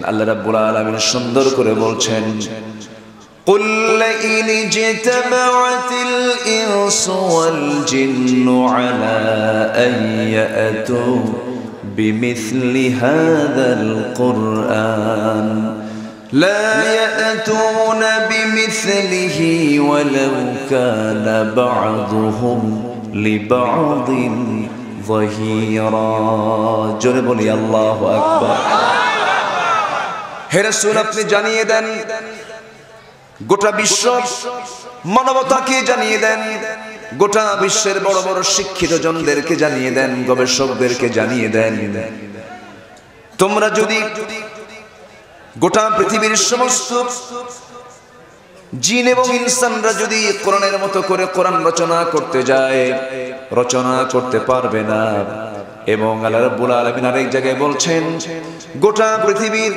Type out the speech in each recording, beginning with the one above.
আল্লাহ রাব্বুল আলামিন সুন্দর করে বলছেন, قل لئن اجتمعت الإنس والجن على أن يأتوا بمثل هذا القرآن لا يأتون بمثله ولو كان بعضهم لبعض ظهيرا। জোরে বলি আল্লাহু আকবার। হে রাসূল, আপনি জানিয়ে দেন, গোটা বিশ্ব মানবতাকে জানিয়ে দেন, গোটা বিশ্বের বড় বড় শিক্ষিত জনদেরকে জানিয়ে দেন, গবেষকদেরকে জানিয়ে দেন, তোমরা যদি গোটা পৃথিবীর সমস্ত জিন এবং ইনসানরা যদি কোরআনের মতো করে কোরআন রচনা করতে যায়, রচনা করতে পারবে না। এবং আল্লাহ রাব্বুল আলামিন আরেক জায়গায় বলছেন, গোটা পৃথিবীর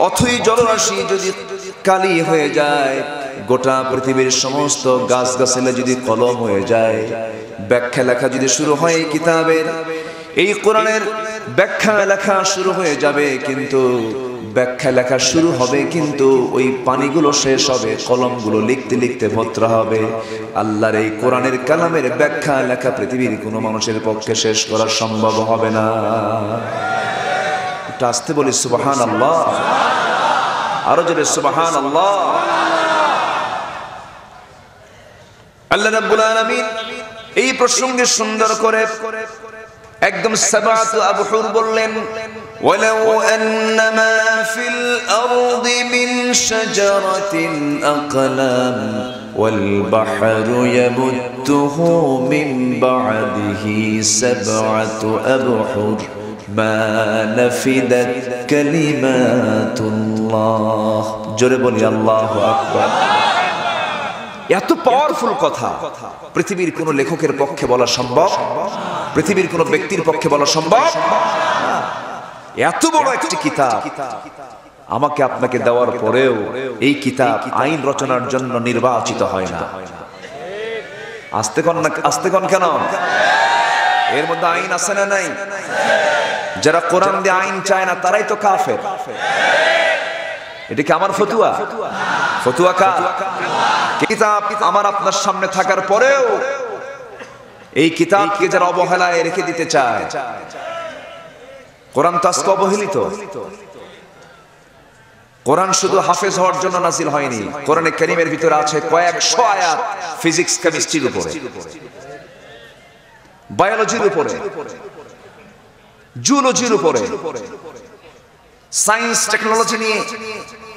অথই জলরাশি যদি কালি হয়ে যায়, গোটা পৃথিবীর সমস্ত গাছগাছালি যদি কলম হয়ে যায়, ব্যাখ্যা লেখা যদি শুরু হয় এই কিতাবের, এই কোরআনের ব্যাখ্যা লেখা শুরু হয়ে যাবে, কিন্তু ব্যাখ্যা লেখা শুরু হবে কিন্তু ওই পানিগুলো শেষ হবে, কলমগুলো লিখতে লিখতে ভদ্রা হবে। আল্লাহর এই কোরআনের কালামের ব্যাখ্যা লেখা পৃথিবীর কোনো মানুষের পক্ষে শেষ করা সম্ভব হবে না। এটা আসতে বলি সুবহানাল্লাহ, আরো জোরে সুবহানাল্লাহ। আল্লাহ রাব্বুল আলামিন এই প্রসঙ্গে সুন্দর করে একদম সাবাতু আবহুর বললেন, ওয়ালাউ আন্নামা ফিল আরদি মিন শাজারাতিন আকলাম ওয়াল বাহরু ইয়ামুদ্দুহু মিন বা'দিহি সাবআতু আবহুর মা নাফিদাত কালিমাতুল্লাহ। জোরে বলি আল্লাহু আকবার। এত পাওয়ারফুল কথা পৃথিবীর কোন লেখকের পক্ষে বলা সম্ভব, পৃথিবীর কোন ব্যক্তির পক্ষে বলা সম্ভব? এত বড় একটি কিতাব আমাকে আপনাকে দেওয়ার পরেও এই কিতাব আইন রচনার জন্য নির্বাচিত হয় না। আস্তে কোন না, আস্তে কোন কেন? এর মধ্যে আইন আছে না নাই? যারা কোরআন দিয়ে আইন চায় না তারাই তো কাফের। এটা কি আমার ফতুয়া? ফতুয়া কার? কিতাব আমার আপনার সামনে থাকার পরেও এই কিতাবকে যারা অবহেলায় রেখে দিতে চায়, কোরআন তো আজকে অবহেলিত। কোরআন শুধু হাফেজ হওয়ার জন্য নাজিল হয়নি, কোরআনে কারীমের ভিতরে আছে কয়েকশো আয়াত ফিজিক্স কেমিস্ট্রির উপরে, বায়োলজির উপরে, জুলজির উপরে, সায়েন্স টেকনোলজি নিয়ে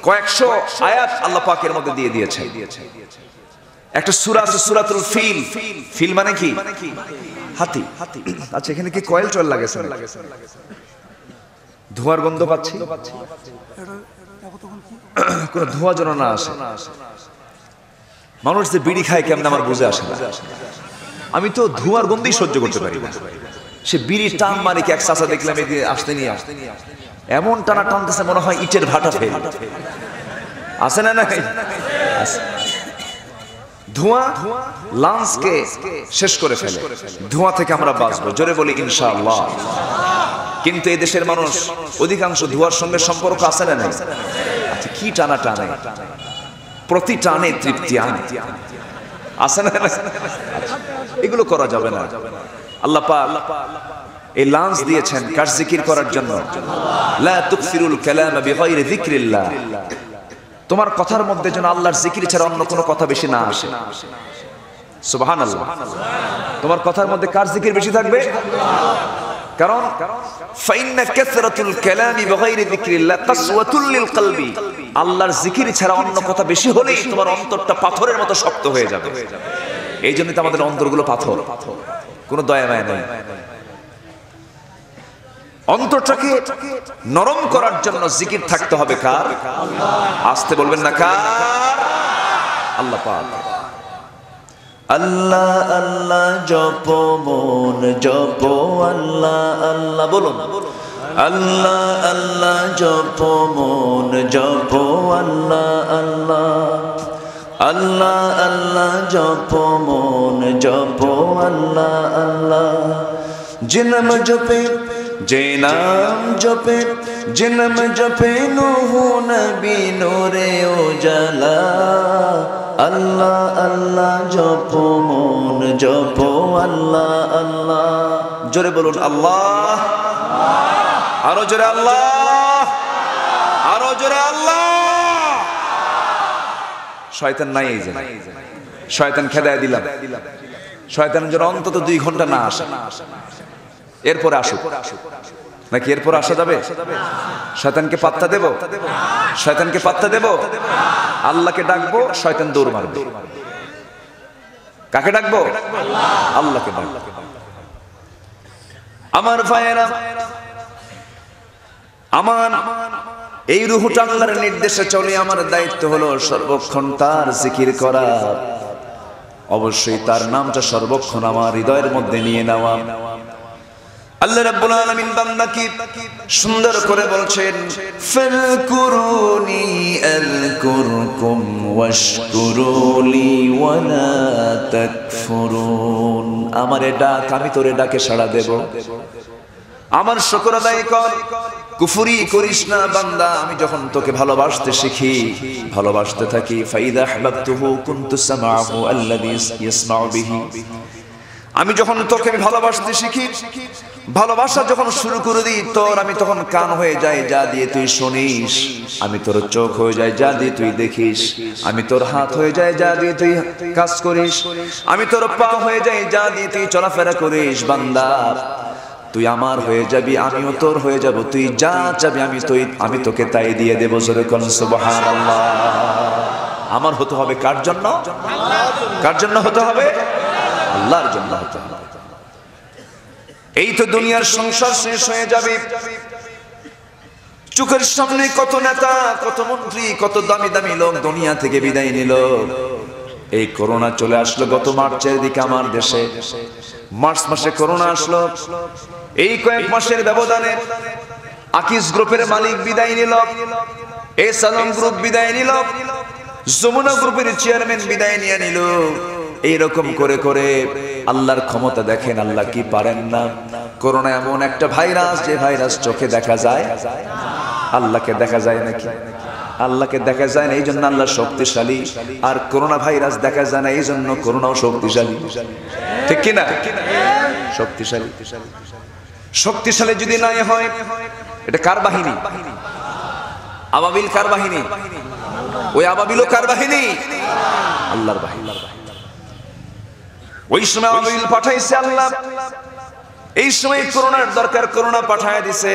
কয়েকশো আয়াত আল্লাহ পাকের মধ্যে দিয়ে দিয়েছে। একটা সূরা আছে সূরাতুল ফিল। ফিল মানে কি? হাতি। আচ্ছা, এখানে কি কয়েল চল লাগেছে? ধোঁয়ার গন্ধ পাচ্ছি, কোন ধোঁয়া যেন না আসে। মানুষ যে বিড়ি খায় কেমন আমার বুঝে আসে না। আমি তো ধোঁয়ার গন্ধই সহ্য করতে পারি না। সে বিড়ি টান মানে কি, এক চাচা দেখলাম এদিকে আসতে নিয়ে এমন টানা টানতেছে মনে হয় ইটের ভাটা ফেল। আছে না? ধোঁয়া লাঞ্চকে শেষ করে ফেলে, ধোঁয়া থেকে আমরা বাঁচবো। জোরে বলি ইনশাআল্লাহ। কিন্তু এই দেশের মানুষ অধিকাংশ ধোঁয়ার সঙ্গে সম্পর্ক আছে না নাই? আচ্ছা, কি টানা টানে, প্রতি টানে তৃপ্তি আনে, আছে না? এগুলো করা যাবে না। আল্লাহ পাক এই লাঞ্চ দিয়েছেন কার জিকির করার জন্য। লা তুকসিরুল কালাম বিগাইরি যিকরিল্লাহ। তোমার কথার মধ্যে যেন আল্লাহর জিকির ছাড়া অন্য কোনো কথা বেশি না আসে। সুবহানাল্লাহ। তোমার কথার মধ্যে কার জিকির বেশি থাকবে? কারণ ফাইন্না কাসরাতুল কালামি বিগাইরি যিকরিল্লাহ কাসওয়াতুল লিল কলবি। আল্লাহর জিকির ছাড়া অন্য কথা বেশি হলেই তোমার অন্তরটা পাথরের মতো শক্ত হয়ে যাবে। এই জন্যই তো আমাদের অন্তরগুলো পাথর, কোনো দয়া মায়া নেই। অন্তরটাকে নরম করার জন্য জিকির থাকতে হবে কার? আসতে বলবেন না কার? আল্লাহ পাক। আল্লাহ আল্লাহ জপ মন জপ, আল্লাহ আল্লাহ বলুন। আল্লাহ আল্লাহ জপ মন জপ, আল্লাহ আল্লাহ। আল্লাহ আল্লাহ জপ মন জপ, আল্লাহ আল্লাহ। যে নাম জপে जिनम जपे नूह नबी नूरे उजाला अल्लाह अल्लाह जपो मन जपो अल्लाह अल्लाह जोरे बोलुन अल्लाह आरो जोरे अल्लाह आरो जोरे अल्लाह শয়তান নাই এই যে শয়তান খেদায় দিলাম শয়তান যেন অন্তত 2 ঘন্টা না আসে এরপর আসুক নাকি এরপর আসা যাবে শয়তানকে পাত্তা দেব শয়তানকে পাত্তা দেব আল্লাহকে ডাকবো শয়তান দৌড় মারবে কাকে ডাকবো আল্লাহকে ডাকবো আমার ভাইয়েরা আমার এই রূহটা আল্লাহর নির্দেশে চলে আমার দায়িত্ব হলো সর্বক্ষণ তার জিকির করা অবশ্যই তার নামটা সর্বক্ষণ আমার হৃদয়ের মধ্যে নিয়ে নেওয়া আল্লাহ রাব্বুল আলামিন বান্দাকে সুন্দর করে বলছেন ফালকুরুনি আযকুরকুম ওয়াশকুরুলি ওয়ালা তাকফুরুন আমারে ডাক আমি তোরে ডাকে সাড়া দেব আমার শুকর আদায় কর কুফরি করিস না বান্দা আমি যখন তোকে ভালোবাসতে শিখি ভালোবাসতে থাকি ফাইদা আহবাবতুহু কুনতু সামাহু আল্লাযী ইয়াসমাউ বিহি আমি যখন তোকে ভালোবাসতে শিখি ভালোবাসা যখন শুরু করে দিই তোর আমি তখন কান হয়ে যাই যা দিয়ে তুই শুনিস আমি তোর চোখ হয়ে যাই যা দিয়ে তুই দেখিস আমি তোর হাত হয়ে যাই যা দিয়ে তুই কাজ করিস আমি তোর পা হয়ে যাই যা দিয়ে তুই চলাফেরা করিস বান্দা তুই আমার হয়ে যাবি আমিও তোর হয়ে যাব তুই যা চাবি আমি তোকে তাই দিয়ে দেব জোরে কোন সুবহানাল্লাহ আমার হতে হবে কার জন্য কার জন্য হতে হবে আল্লাহর জন্য হতে হবে এই তো দুনিয়ার সংসার শেষ হয়ে যাবে চোখের সামনে কত নেতা কত মন্ত্রী কত দামি দামি লোক দুনিয়া থেকে বিদায় নিল এই করোনা চলে আসলো গত মার্চের দিকে আমার দেশে মার্চ মাসে করোনা আসলো এই কয়েক মাসের ব্যবধানে আকিস গ্রুপের মালিক বিদায় নিল এই সালাম গ্রুপ বিদায় নিল যমুনা গ্রুপের চেয়ারম্যান বিদায় নিয়ে নিল এইরকম করে করে আল্লাহর ক্ষমতা দেখেন আল্লাহ কি পারেন না করোনা এমন একটা ভাইরাস যে ভাইরাস চোখে দেখা যায় আল্লাহকে দেখা যায় নাকি আল্লাহকে দেখা যায় না এইজন্য আল্লাহ শক্তিশালী আর করোনা ভাইরাস দেখা যায় না এইজন্য করোনাও শক্তিশালী ঠিক কি না শক্তিশালী শক্তিশালী যদি না হয় এটা কার বাহিনী আবাবিল কার বাহিনী ওই আবাবিলও কার বাহিনী আল্লাহর বাহিনী ওই সময় আবাবিল পাঠাইছে আল্লাহ এই সময় করোনার দরকার করোনা পাঠায় দিছে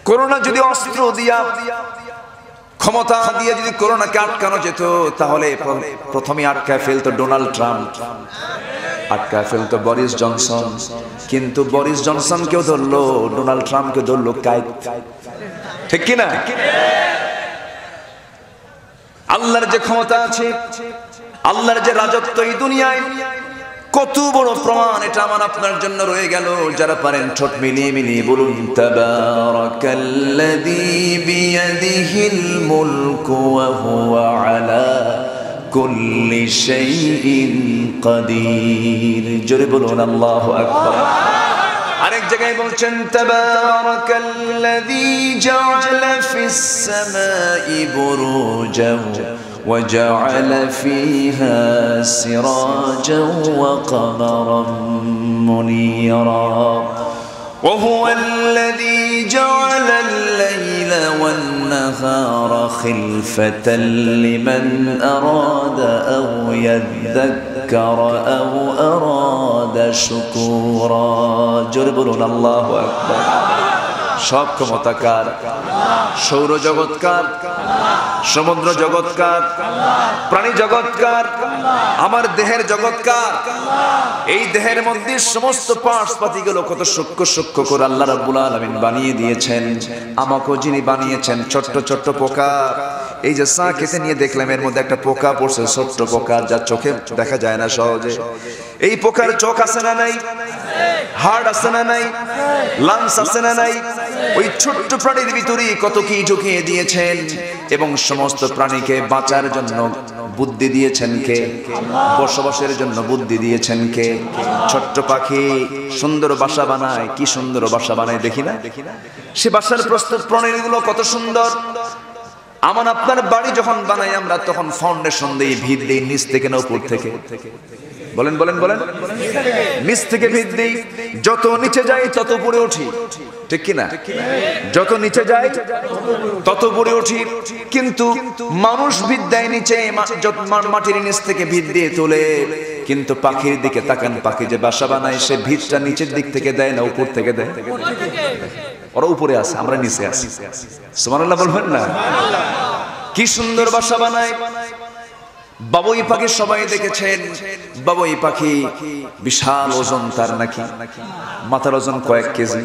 করোনা যদি অস্ত্র দিয়া ক্ষমতা দিয়ে যদি করোনাকে আটকানো যেত তাহলে প্রথমে আটকায় ফেলতো ডোনাল্ড ট্রাম্প আটকায় ফেলতো বরিস জনসন কিন্তু বরিস জনসনকেও ধরলো ডোনাল্ড ট্রাম্পকে ধরলো কায়েত ঠিক কি না আল্লাহর যে ক্ষমতা আছে আল্লাহর যে রাজত্ব এই দুনিয়ায় কত বড় প্রমাণ এটা আমার আপনার জন্য রয়ে গেল যারা পারেন ঠোঁট মিলিয়ে মিলিয়ে বলুন তাবারাকাল্লাযী বিয়াদিহিল মুলকু ওয়া হুয়া আলা কুল্লি শাইইন কাদির জোরে বলুন আল্লাহু আকবার আরেক জায়গায় বলছেন তাবারাকাল্লাযী জাআলা ফিস সামাই বুরুজান وجعل فيها سراجا وقمرا منيرا وهو الذي جعل الليل والنهار خلفة لمن أراد أو يذكر أو أراد شكورا جربنا الله أكبر সব ক্ষমতাকার সৌর জগৎকার সমুদ্র জগৎকার প্রাণী জগৎকার আমার দেহের জগৎকার এই দেহের মধ্যে সমস্ত পার্টস পাতিগুলো কত সূক্ষ্ম সূক্ষ্ম করে আল্লাহ রাব্বুল আলামিন বানিয়ে দিয়েছেন আমাকেও যিনি বানিয়েছেন ছোট্ট ছোট্ট পোকা এই যে চা খেতে নিয়ে দেখলাম এর মধ্যে একটা পোকা পড়ছে ছোট্ট পোকা যা চোখে দেখা যায় না সহজে এই পোকার চোখ আছে না নাই হার্ট আছে না নাই লাংস আছে না নাই ওই ছোট্ট প্রাণীর ভিতরে কত কি ঢুকিয়ে দিয়েছেন এবং সমস্ত প্রাণীকে বাঁচার জন্য বুদ্ধি দিয়েছেন কে? বসবাসের জন্য বুদ্ধি দিয়েছেন কে? ছোট্ট পাখি সুন্দর বাসা বানায়, কি সুন্দর বাসা বানায় দেখি না? সে বাসার প্রস্তুত প্রণালীগুলো কত সুন্দর। আমার আপনার বাড়ি যখন বানাই আমরা তখন ফাউন্ডেশন দেই, ভিত দেই, নিচ থেকে না উপর থেকে? বলেন বলেন বলেন। নিচ থেকে ভিত দেই, যত নিচে যাই তত উপরে উঠি, ঠিক কি না? যত নিচে যাই তত উপরে উঠি। কিন্তু মানুষ ভিত দেয় নিচে, মাটির নিচ থেকে ভিত দিয়ে তোলে। কিন্তু পাখির দিকে তাকান, পাখি যে বাসা বানায় সে ভিতটা নিচের দিক থেকে দেয় না উপর থেকে দেয়? ওরা উপরে আছে, আমরা নিচে আছি। সুবহানাল্লাহ বলবেন না? কি সুন্দর বাসা বানায়। বাবুই পাখি সবাই দেখেছেন, বাবুই পাখি বিশাল ওজন তার, নাকি মাথার ওজন কয়েক কেজি,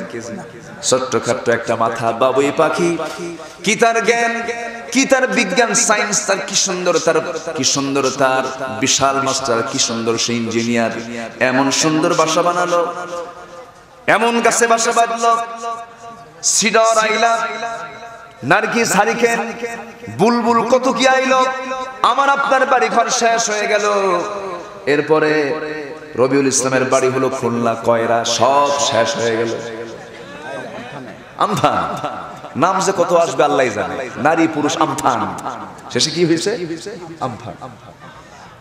ছোট্টখাট্ট একটা মাথা। বাবুই পাখি কি তার জ্ঞান, কি তার বিজ্ঞান, সায়েন্স, তার কি সুন্দর, তার কি সুন্দর, তার বিশাল মাস্টার, কি সুন্দর সে ইঞ্জিনিয়ার। এমন সুন্দর বাসা বানালো, এমন গাছে বাসা বাঁধলো, সিডর আইলা, নারকেল, হারিকেন, বুলবুল, কত কি আইলো। আমার আপনার বাড়ি ঘর শেষ হয়ে গেল। এরপরে রবিউল ইসলামের বাড়ি হলো খুলনা, কয়রা, সব শেষ হয়ে গেল। আমফান নাম যে কত আসবে আল্লাহ জানে, নারী পুরুষ আমফান, শেষে কি হয়েছে? আমফান।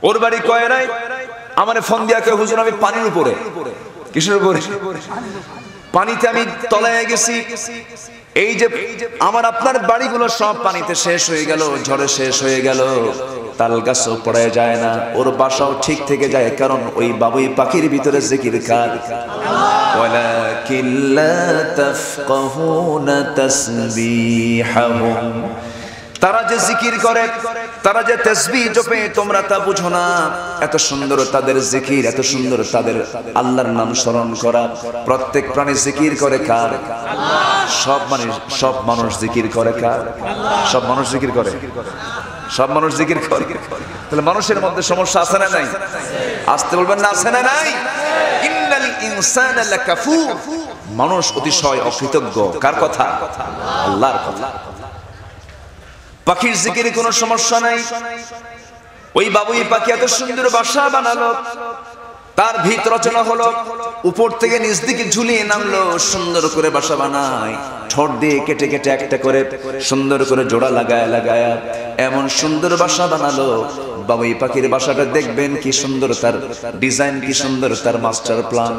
ওর বাড়ি কয়রায়। আমার ফোন দিয়া কয়, হুজুর আমি পানির উপরে। কিসের উপরে? পানিতে আমি তলায় গেছি। এই যে আমার আপনার বাড়িগুলো সব পানিতে শেষ হয়ে গেল, ঝড়ে শেষ হয়ে গেল। তাল গাছও পড়ে যায় না, ওর বাসাও ঠিক থেকে যায়, কারণ ওই বাবুই পাখির ভিতরে জিকির কার? ওয়ালাকিন লা তাফকাহুনা তাসবিহাহুম। তারা যে জিকির করে, তারা যে তাসবিহ জপে, তোমরা তা বুঝো না। এত সুন্দর তাদের জিকির, এত সুন্দর তাদের আল্লাহর নাম স্মরণ করা। প্রত্যেক প্রাণী জিকির করে কার? সব মানুষ জিকির করে কার? সব মানুষ জিকির করে, সব মানুষ জিকির করে। তাহলে মানুষের মধ্যে সমস্যা আছে না নাই? আসতে বলবেন না, আছে না নাই? ইন্নাল ইনসানা লাকাফুর। মানুষ অতিশয় অকৃতজ্ঞ। কার কথা? আল্লাহর কথা। পাখির জিকিরে কোনো সমস্যা নাই। ওই বাবুই পাখি এত সুন্দর বাসা বানালো, তার ভিত রচনা হলো, উপর থেকে নিচ দিকে ঝুলিয়ে নামলো, সুন্দর করে বাসা বানায়। ঠোঁট দিয়ে কেটে কেটে একটা করে সুন্দর করে জোড়া লাগায় লাগায় এমন সুন্দর বাসা বানালো। বাবুই পাখির বাসাটা দেখবেন কি সুন্দর, তার ডিজাইন কি সুন্দর, তার মাস্টার প্ল্যান।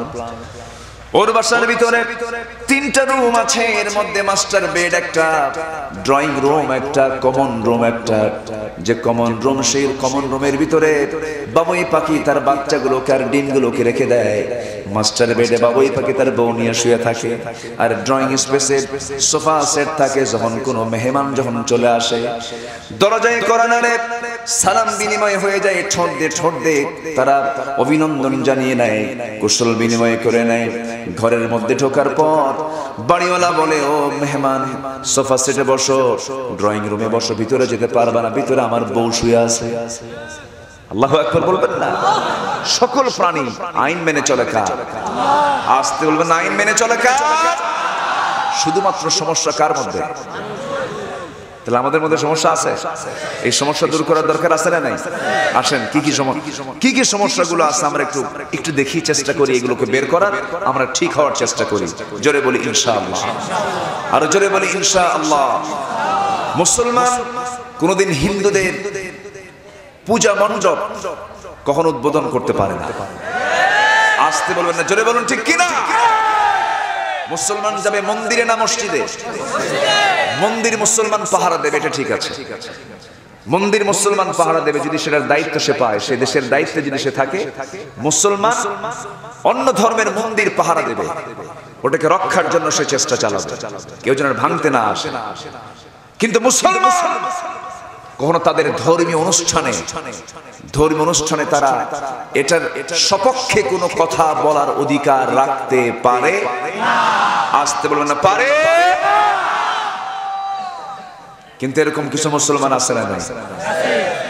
ওর বাসার ভিতরে 3টা রুম আছে, এর মধ্যে মাস্টার বেড একটা, ড্রয়িং রুম একটা, কমন রুম একটা। যে কমন রুম, সেই কমন রুমের ভিতরে বাবুই পাখি তার বাচ্চাগুলোকে আর ডিমগুলোকে রেখে দেয়। মাস্টার বেডে বাবুই পাখি তার বউ নিয়ে শুয়ে থাকে। আর ড্রয়িং স্পেসে সোফা সেট থাকে। যখন কোনো মেহমান যখন চলে আসে, দরজায় কড়া নাড়ে, সালাম বিনিময় হয়ে যায়, ঠোঁট দিয়ে তারা অভিনন্দন জানিয়ে নেয়, কুশল বিনিময় করে নেয়। ঘরের মধ্যে ঢোকার পর বাড়িওয়ালা বলে, ও মেহমান সোফা সেটে বসো, ড্রয়িং রুমে বসো, ভিতরে যেতে পারবে না, ভিতরে আমার বউ শুয়ে আছে। আল্লাহু আকবার বলবেন না? সকল প্রাণী আইন মেনে চলে কার? আসতে বলবেন না, আইন মেনে চলে কার? শুধুমাত্র সমস্যা কার মধ্যে? তাহলে আমাদের মধ্যে সমস্যা আছে। এই সমস্যা দূর করার দরকার আছে না নাই? আসেন, কি কি সমস্যাগুলো আছে আমরা একটু দেখি, চেষ্টা করি এগুলোকে বের করার, আমরা ঠিক হওয়ার চেষ্টা করি। জোরে বলি ইনশাআল্লাহ, আরো জোরে বলি ইনশাআল্লাহ। মুসলমান কোনদিন হিন্দুদের পূজা মণ্ডপ কখনো উদ্বোধন করতে পারে না। আসতে বলবেন না, জোরে বলুন ঠিক কিনা? মুসলমান যাবে মন্দিরে না মসজিদে? মন্দির মুসলমান পাহারা দেবে, এটা ঠিক আছে। মন্দির মুসলমান পাহারা দেবে যদি সেটার দায়িত্ব সে পায়, সে দেশের দায়িত্বে যদি সে থাকে। মুসলমান অন্য ধর্মের মন্দির পাহারা দেবে, ওটাকে রক্ষার জন্য সে চেষ্টা চালাবে, কেউ যেন ভাঙতে না আসে। কিন্তু মুসলমান কখনো তাদের ধর্মীয় অনুষ্ঠানে তারা এটার সপক্ষে কোনো কথা বলার অধিকার রাখতে পারে না। আসতে বলবেন না, পারে। কিন্তু এরকম কিছু মুসলমান আছে না?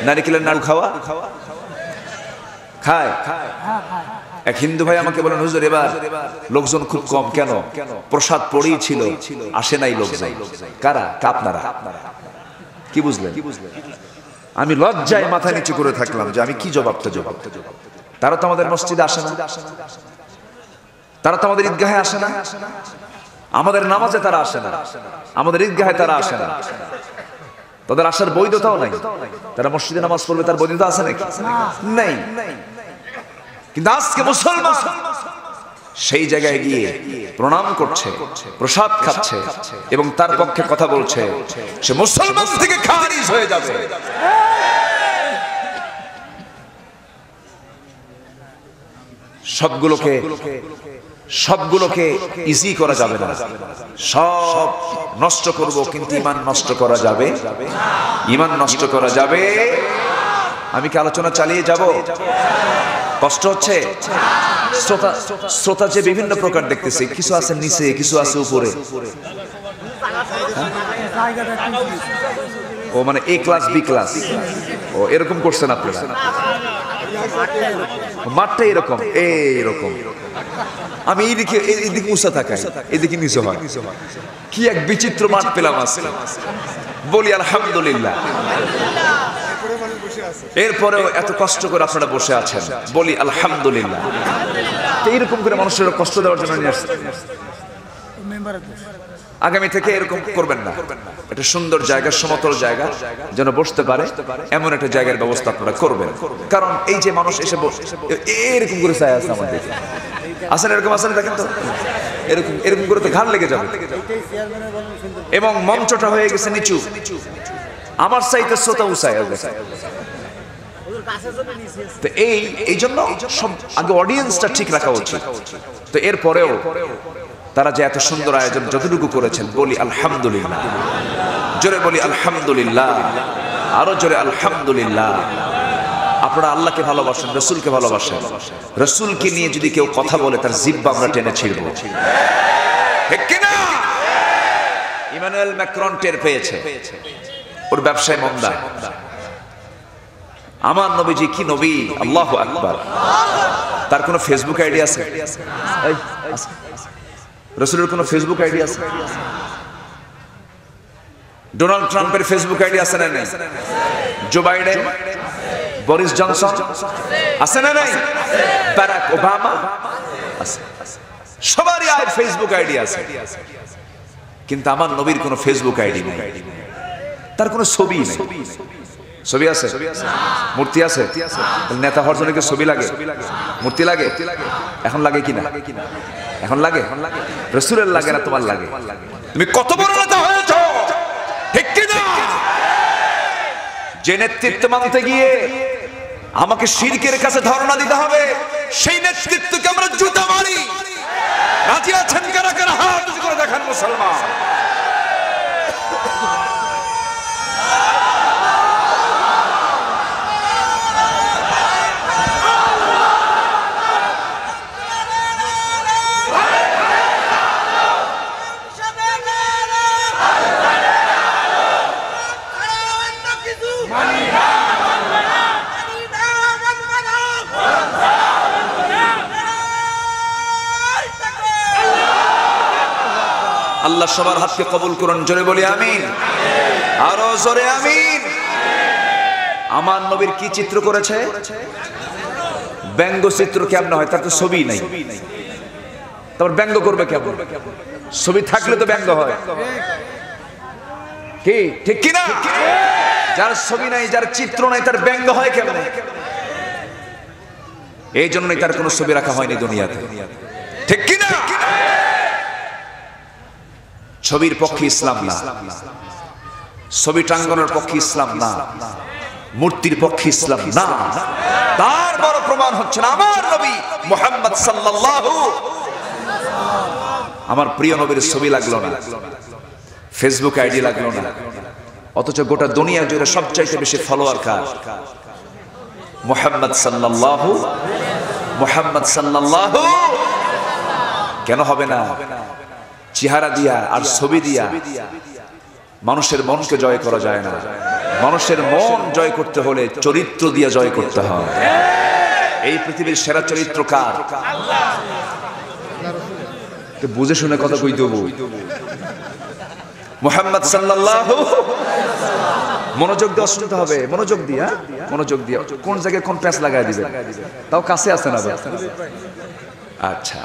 নারিকেলের নাড়ু খায়, এক হিন্দু ভাই আমাকে বলেন, হুজুর এবার লোকজন খুব কম কেন? প্রসাদ পড়েই ছিল, আসে নাই লোকজন। কারা? আপনারা। কি বুঝলেন? আমি লজ্জায় মাথা নিচু করে থাকলাম যে আমি কি জবাবটা জবাব। তারা তো আমাদের মসজিদে আসে না, তারা তো আমাদের ঈদগাহে আসে না, আমাদের নামাজে তারা আসে না, আমাদের ঈদগাহে তারা আসে না, তাদের আসার বৈধতাও নাই। তারা মসজিদে নামাজ পড়বে, তার বৈধতা আছে নাকি? নেই। কিন্তু আজকে মুসলমান সেই জায়গায় গিয়ে প্রণাম করছে, প্রসাদ খাচ্ছে এবং তার পক্ষে কথা বলছে, সে মুসলমান থেকে খারিজ হয়ে যাবে। সবগুলোকে ইজি করা যাবে না, সব নষ্ট করব, কিন্তু ঈমান নষ্ট করা যাবে, ঈমান নষ্ট করা যাবে। আমি কি আলোচনা চালিয়ে যাব? কষ্ট হচ্ছে? শ্রোতা যে বিভিন্ন প্রকার দেখতেছি, কিছু আছে নিচে, কিছু আছে উপরে। ও মানে এ ক্লাস বি ক্লাস, ও এরকম করছেন আপনারা? মাঠটা এরকম, এইরকম। আমি এইদিকে উঁচা থাকাই, এইদিকে নিচু হয়। কি এক বিচিত্র মাঠ পেলাম আজকে। বলি আলহামদুলিল্লাহ। এরপরেও এত কষ্ট করে আপনারা বসে আছেন, বলি আলহামদুলিল্লাহ। এইরকম করে মানুষের কষ্ট দেওয়ার জন্য নিয়ে আসছে। আগামী থেকে এরকম করবেন না। একটা সুন্দর জায়গা, সমতল জায়গা যেন বসতে পারে, এমন একটা জায়গার ব্যবস্থা আপনারা করবেন। কারণ এই যে মানুষ এসে এরকম করে চায় আছে আমাদের, আসেন এরকম আসেন, দেখেন তো এরকম করে তো ঘাড় লেগে যাবে। এবং মঞ্চটা হয়ে গেছে নিচু, আমার চাইতে শ্রোতা উঁচায় আছে। তো এই জন্য সব আগে অডিয়েন্সটা ঠিক রাখা উচিত। তো এরপরেও তারা যে এত সুন্দর আয়োজন যতটুকু করেছেন, বলি আলহামদুলিল্লাহ। জোরে বলি আলহামদুলিল্লাহ, আরো জোরে আলহামদুলিল্লাহ। আপনারা আল্লাহকে ভালোবাসেন, রসুলকে ভালোবাসেন। রসুলকে নিয়ে যদি কেউ কথা বলে, তার জিহ্বা আমরা টেনে ছিড়ব, ঠিক কিনা? ইমানুয়েল ম্যাক্রন টের পেয়েছে, ওর ব্যবসায় মন্দা। আমার নবীজি কি নবী, আল্লাহু আকবার। তার কোনো ফেসবুক আইডি আছে? রসুলের কোনো ফেসবুক আইডি আছে? ডোনাল্ড ট্রাম্পের ফেসবুক আইডি আছে না নাই? জো বাইডেন, বরিস জনসন আছে না নাই? বারাক ওবামা আছে। সবারই ফেসবুক আইডি আছে, কিন্তু আমার নবীর কোনো ফেসবুক আইডি নেই, তার কোনো ছবি নেই। ছবি আছে? মূর্তি আছে? নেতা হওয়ার জন্য ছবি লাগে, মূর্তি লাগে? এখন লাগে কিনা? এখন লাগে? রসুলের লাগে না, তোমার লাগে? তুমি কত বড় নেতা হয়েছো, ঠিক কিনা? যে নেতৃত্ব মানতে গিয়ে আমাকে শিরকের কাছে ধর্ণা দিতে হবে, সেই নেতৃত্বকে আমরা জুতা মারি। রাজি আছেন কারা কারা? হাত উঁচু করে দেখান মুসলমান। আল্লাহ সবার হাতকে কবুল করুন, জোরে বলি আমিন, আরো জোরে আমিন। আমার নবীর কি চিত্র করেছে? ব্যঙ্গ চিত্র কেমন হয়? তার তো ছবি নাই, তারপর ব্যঙ্গ করবে কেমন? ছবি থাকলে তো ব্যঙ্গ হয়, কি ঠিক কিনা? যার ছবি নাই, যার চিত্র নাই, তার ব্যঙ্গ হয় কেমন? এই জন্যই তার কোনো ছবি রাখা হয়নি দুনিয়াতে, ঠিক কিনা? ছবির পক্ষে ইসলাম না, ছবি টাঙ্গানোর পক্ষে ইসলাম না, মূর্তির পক্ষে ইসলাম না। তার বড় প্রমাণ হচ্ছে আমার নবী মুহাম্মদ সাল্লাল্লাহু, আমার প্রিয় নবীর ছবি লাগলো না, ফেসবুক আইডি লাগলো না, অথচ গোটা দুনিয়া জুড়ে সবচাইতে বেশি ফলোয়ার কার? মুহাম্মদ সাল্লাল্লাহু, মুহাম্মদ সাল্লাল্লাহু। কেন হবে না? চেহারা দিয়া আর ছবি দিয়া মানুষের মনকে জয় করা যায় না। মানুষের মন জয় করতে হলে চরিত্র দিয়ে জয় করতে হয়। এই পৃথিবীর সেরা চরিত্র কার? বুঝে শুনে কথা কই দেবো। মুহাম্মদ সাল্লাল্লাহু, মনোযোগ দিয়ে শুনতে হবে, মনোযোগ দিয়ে, মনোযোগ দিয়ে। কোন জায়গায় কোন প্যাঁচ লাগাই দিবেন, তাও কাছে আছে না? আচ্ছা,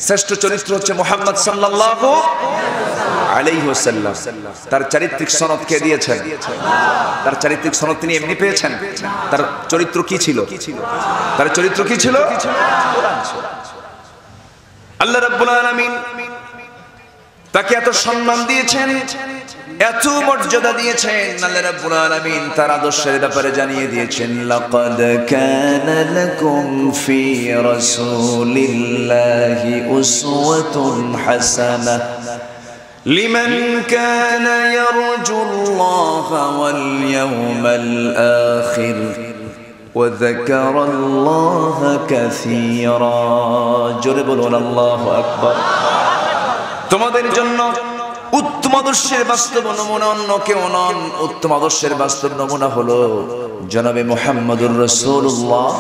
শ্রেষ্ঠ চরিত্র হচ্ছে মুহাম্মদ সাল্লাল্লাহু আলাইহি ওয়াসাল্লাম। তার চারিত্রিক সনদ কে দিয়েছেন? তার চারিত্রিক সনদ তিনি এমনি পেয়েছেন? তার চরিত্র কি ছিল? তার চরিত্র কি ছিল? আল্লাহ রাব্বুল আলামিন তাকে এত সম্মান দিয়েছেন, এত মর্যাদা দিয়েছেন। আল্লাহ রাব্বুল আলামিন তার আদর্শের ব্যাপারে জানিয়ে দিয়েছেন, লাকাদ কানা লাকুম ফি রাসূলিল্লাহি উসওয়াতুন হাসানাহ লিমান কানা ইয়ারজুল্লাহা ওয়াল ইয়াওমাল আখির ওয়া যাকারাল্লাহা কাসীরা। জোরে বলুন আল্লাহু আকবার। তোমাদের জন্য উত্তম আদর্শের বাস্তব নমুনা অন্য কেউ নন। উত্তম আদর্শের বাস্তব নমুনা হলো জনাবে মুহাম্মদুর রাসূলুল্লাহ,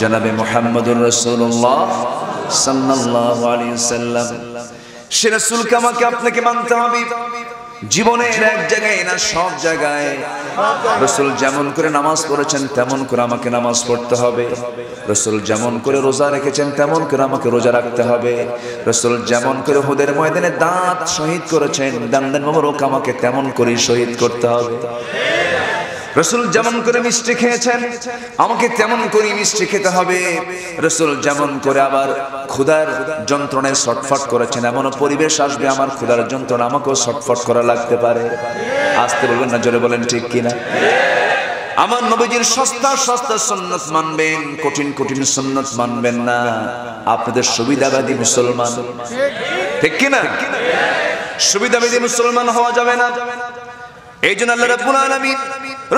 জনাবে মুহাম্মদুর রাসূলুল্লাহ সাল্লাল্লাহু আলাইহি ওয়াসাল্লাম। সে রাসূলকে আমাকে আপনাকে মানতে হবে, জীবনের এক জায়গায় না সব জায়গায়। রাসূল যেমন করে নামাজ পড়েছেন তেমন করে আমাকে নামাজ পড়তে হবে। রাসূল যেমন করে রোজা রেখেছেন তেমন করে আমাকে রোজা রাখতে হবে। রাসূল যেমন করে উহুদের ময়দানে দাঁত শহীদ করেছেন, দান মোবারক আমাকে তেমন করে শহীদ করতে হবে। রাসূল যেমন করে মিষ্টি খেয়েছেন আমাকে তেমন করে মিষ্টি খেতে হবে। রাসূল যেমন করে আবার ক্ষুধার যন্ত্রণায় ছটফট করেছেন, এমন পরিবেশ আসবে আমার ক্ষুধার যন্ত্রণা আমাকেও ছটফট করা লাগতে পারে। আসতে বলবেন না, জোরে বলেন ঠিক কিনা? আমার নবীজির সস্তা সস্তা সুন্নাত মানবেন, কঠিন কঠিন সুন্নাত মানবেন না। আপনাদের সুবিধাবাদী মুসলমান, ঠিক কিনা? সুবিধাবাদী মুসলমান হওয়া যাবে না। এই জন্য আল্লাহ রাব্বুল আলামিন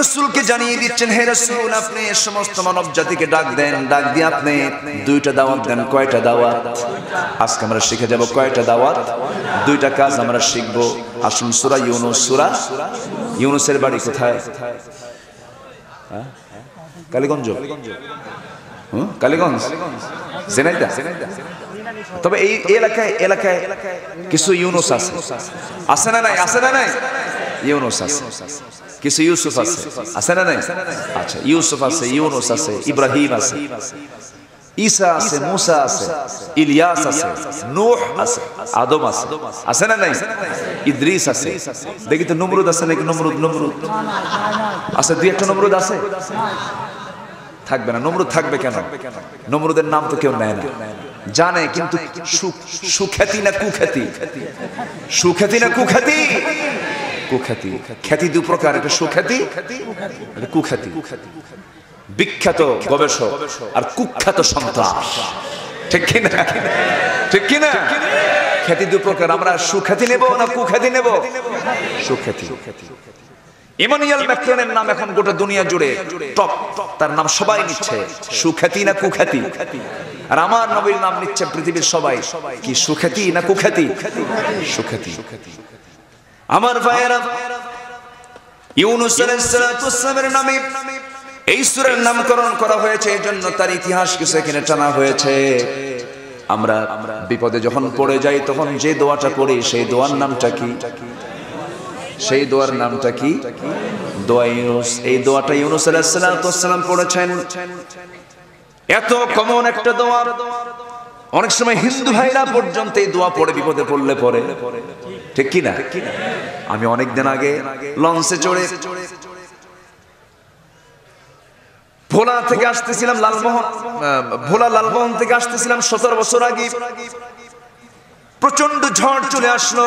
রাসূলকে জানিয়ে দিচ্ছেন, হে রাসূল আপনি সমস্ত মানব জাতিকে ডাক দেন, ডাক দিয়ে আপনি দুইটা দাওয়াত দেন। কয়টা দাওয়াত? আজকে আমরা শিখে যাব কয়টা দাওয়াত, দুইটা কাজ আমরা শিখব। আসুন সূরা ইউনূস, সূরা ইউনূসের বাড়ি কোথায়? কালীগঞ্জ? কালীগঞ্জ, ঝিনাইদহ। তবে এই এলাকায় এলাকায় কিছু ইউনূস আছে, আছে না নাই? আছে না নাই? ইউনূস আছে, কিছু ইউসুফ আছে, আছে না নাই? আচ্ছা, ইউসুফ আছে, ইউনূস আছে, ইব্রাহিম আছে, ঈসা আছে, মুসা আছে, ইলিয়াস আছে, নূহ আছে, আদম আছে, আছে না নাই? ইদ্রিস আছে। দেখি তো নমরুদ আছে নাকি? নমরুদ, নমরুদ আছে, দুই একটা নমরুদ আছে। থাকবে না? নমরুদ থাকবে কেন? নমরুদের নাম তো কেউ নেয় না, জানে কিন্তু সুখ্যাতি না কুখ্যাতি? সুখ্যাতি না কুখ্যাতি? কুখ্যাতি। খ্যাতি দু প্রকার, একটা সুখ্যাতি, একটা কুখ্যাতি। বিখ্যাত গবেষক আর কুখ্যাত সন্ত্রাস, ঠিক কিনা? ঠিক কিনা? খ্যাতি দু প্রকার। আমরা সুখ্যাতি নেব না কুখ্যাতি নেব? সুখ্যাতি। ইমানুয়েল ম্যাক্রনের নাম এখন গোটা দুনিয়া জুড়ে টপ, তার নাম সবাই নিচ্ছে। সুখ্যাতি না কুখ্যাতি? আর আমার নবীর নাম নিচ্ছে পৃথিবীর সবাই। কি সুখ্যাতি না কুখ্যাতি? সুখ্যাতি। আমার ভাইয়েরা, ইউনূস আলাইহিস সালামের নামে এই সূরার নামকরণ করা হয়েছে, এজন্য তার ইতিহাস কিছু এখানে টানা হয়েছে। আমরা বিপদে যখন পড়ে যাই তখন যে দোয়াটা করি সেই দোয়ার নামটা কি? সেই দোয়ার নামটা কি? দোয়া ইউনূস। এই দোয়াটা ইউনূস আলাইহিস সালাম পড়েছেন। এত কমন একটা দোয়া, অনেক সময় হিন্দু ভাইরা পর্যন্ত এই দোয়া পড়ে বিপদে পড়লে পড়ে, ঠিক কি না? আমি অনেকদিন আগে লঞ্চে চড়ে ভোলা থেকে আসতেছিলাম, লালমোহন থেকে আসতেছিলাম 17 বছর আগে। প্রচন্ড ঝড় চলে আসলো,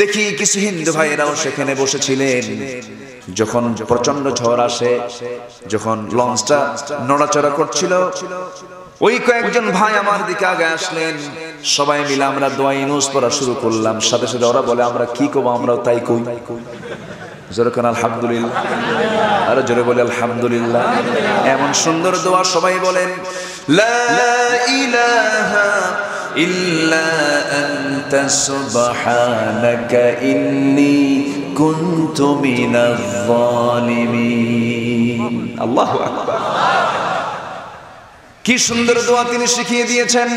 দেখি কিছু হিন্দু ভাইয়েরাও সেখানে বসেছিলেন। যখন প্রচন্ড ঝড় আসে, যখন লঞ্চটা নড়াচড়া করছিল, ওই কয়েকজন ভাই আমার দিকে আগে আসলেন। সবাই মিলে আমরা দোয়া ইউনূস পড়া শুরু করলাম। সাথে সাথে ওরা বলে, আমরা কি কব? আমরাও তাই কই। জোরে কোন আলহামদুলিল্লাহ, আরে জোরে বলে আলহামদুলিল্লাহ। এমন সুন্দর দোয়া সবাই বলেন, লা ইলাহা ইল্লা আনতা সুবহানাকা ইন্নী কুনতু মিনাজ জালিমিন। আল্লাহু আকবার। কি সুন্দর দোয়া তিনি শিখিয়ে দিয়েছেন।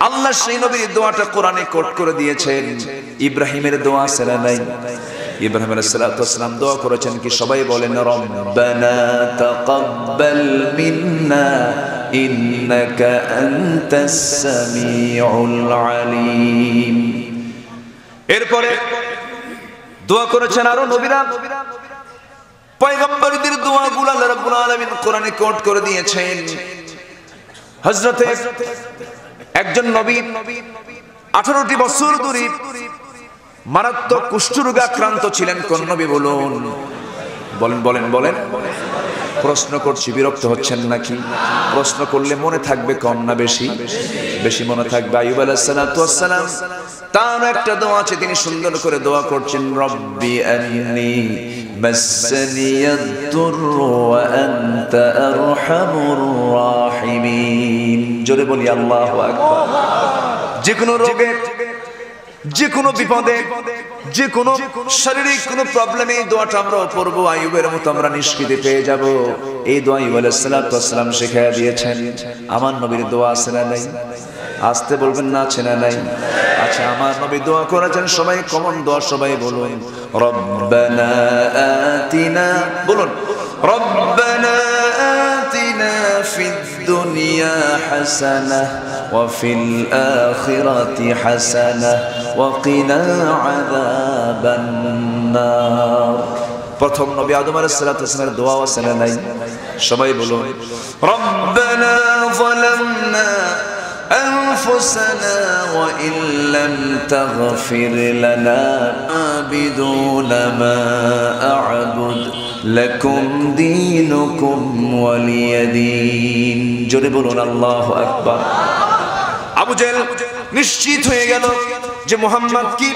আল্লাহ সেই নবীর দোয়াটা কোরআনে কোট করে দিয়েছেন। ইব্রাহিমের দোয়া ছিল নাই? ইব্রাহিম আলাইহিস সালাতু ওয়াস সালাম দোয়া করেছেন কি? সবাই বলেন রব্বানা তাকাব্বাল মিন্না ইন্নাকা আনতাস সামিউল আলিম। এরপরে দোয়া করেছেন আরো নবীরা। পয়গম্বরদের দোয়াগুলো আল্লাহ রাব্বুল আলামিন কোরআনে কোট করে দিয়েছেন। হযরতে একজন নবী 18টি বছর ধরে মারাত্মক কুষ্ঠরোগে আক্রান্ত ছিলেন। কোন নবী বলুন? বলেন বলেন বলেন। প্রশ্ন করছি, বিরক্ত হচ্ছেন নাকি? প্রশ্ন করলে মনে থাকবে কম না বেশি? বেশি মনে থাকবে। আইয়ুব আলাইহিস সালাতু ওয়াস সালাম তার একটা দোয়া আছে, তিনি সুন্দর করে দোয়া করছেন রব্বি আন্নী মাসসানিয়াদ দুররু ওয়া আনতা আরহামুর রাহিমিন। জোরে বলি আল্লাহু আকবার। যে কোনো রোগে, যে কোনো বিপদে, যে কোনো শারীরিক কোনো প্রবলেমে এই দোয়াটা আমরা পড়ব, আইয়ুবের মতো আমরা নিষ্কৃতি পেয়ে যাব। এই দোয়া আইয়ুব আলাইহিস সালাতু ওয়াস সালাম শিখিয়ে দিয়েছেন। আমার নবীর দোয়া আছে না নাই? আসতে বলবেন না, আছে না নাই? আচ্ছা, আমার নবী দোয়া করেছেন, সবাই কমন দোয়া, সবাই বলুন রব্বানা আতিনা। বলুন রব্বানা আতিনা ফিদ দুনিয়া হাসানাহ ওয়া ফিল আখিরাতি হাসানাহ ওয়া কিনা আযাবান নার। প্রথম নবী আদম আলাইহিস সালাতু ওয়াস সালামের দোয়া আছে না নাই? সবাই বলুন রব্বানা যালামনা أنفسنا وإن لم تغفر لنا عابدون ما أعبد لكم دينكم ولي دين। জোরে বলুন আল্লাহু আকবার। আবু জেহেল নিশ্চিত হয়ে গেল যে মুহাম্মদ কি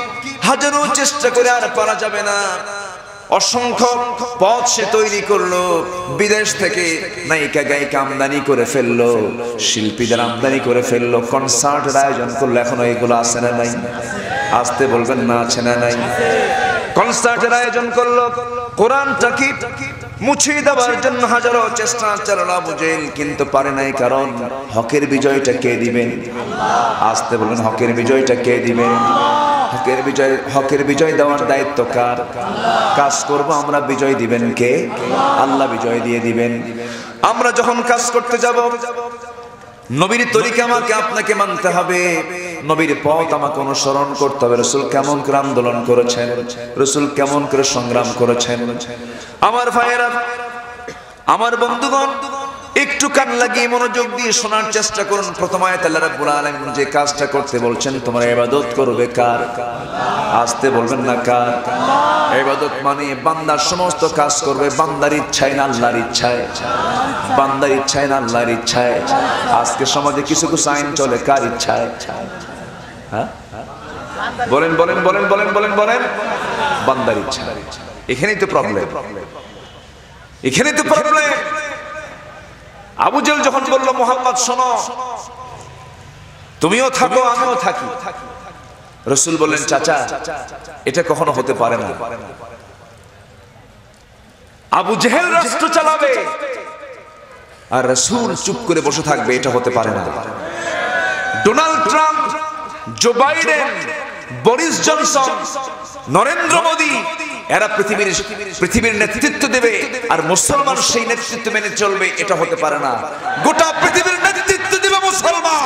হাজারো চেষ্টা করে আর পারা যাবে না। অসংখ্য পথ সে তৈরি করলো, বিদেশ থেকে নায়িকা গায়িকা আমদানি করে ফেললো, শিল্পীদের আমদানি করে ফেললো, কনসার্টের আয়োজন করলো। এখনো এগুলো আছে না নাই? আসতে বলবেন না, আছে না নাই? কনসার্টের আয়োজন করলো, কোরআনটা কি মুছিয়ে দেওয়ার জন্য হাজারো চেষ্টা চালালো আবু জেহেল, কিন্তু পারে নাই। কারণ হকের বিজয়টা কে দিবেন? আসতে বলবেন হকের বিজয়টা কে দিবেন? হকের বিজয় দেওয়ার দায়িত্ব কার? কাজ করব আমরা, বিজয় দিবেন কে? আল্লাহ বিজয় দিয়ে দিবেন। আমরা যখন কাজ করতে যাব, নবীর তরিকা আমাকে আপনাকে মানতে হবে, নবীর পথ আমাকে অনুসরণ করতে হবে। রাসূল কেমন করে আন্দোলন করেছেন, রাসূল কেমন করে সংগ্রাম করেছেন। আমার ভাইয়েরা, আমার বন্ধুগণ, একটু কান লাগিয়ে মনোযোগ দিয়ে শোনার চেষ্টা করুন। প্রথম আয়াতে আল্লাহ রাব্বুল আলামিন যে কাজটা করতে বলছেন, তোমরা ইবাদত করবে কার? আসতে বলবেন না কার? ইবাদত মানে বান্দার সমস্ত কাজ করবে বান্দার ইচ্ছায় না আল্লাহর ইচ্ছায়, বান্দার ইচ্ছায় না আল্লাহর ইচ্ছায়। আজকে সমাজে কিছু কিছু আইন চলে কার ইচ্ছায়? হ্যাঁ বলেন বলেন বলেন বলেন বলেন বলেন। বান্দার ইচ্ছা। এখানেই তো প্রবলেম, এখানেই তো প্রবলেম। আবু জেহেল যখন বলল মুহাম্মদ শোনো, তুমিও থাকো আমিও থাকি, রাসূল বললেন চাচা এটা কখনো হতে পারে না। আবু জেহেল রাষ্ট্র চালাবে আর রাসূল চুপ করে বসে থাকবে, এটা হতে পারে না। Donald Trump, Joe Biden, Boris Johnson, Narendra Modi, এরা পৃথিবীর নেতৃত্ব দেবে আর মুসলমান সেই নেতৃত্ব মেনে চলবে, এটা হতে পারে না। গোটা পৃথিবীর নেতৃত্ব দেবে মুসলমান।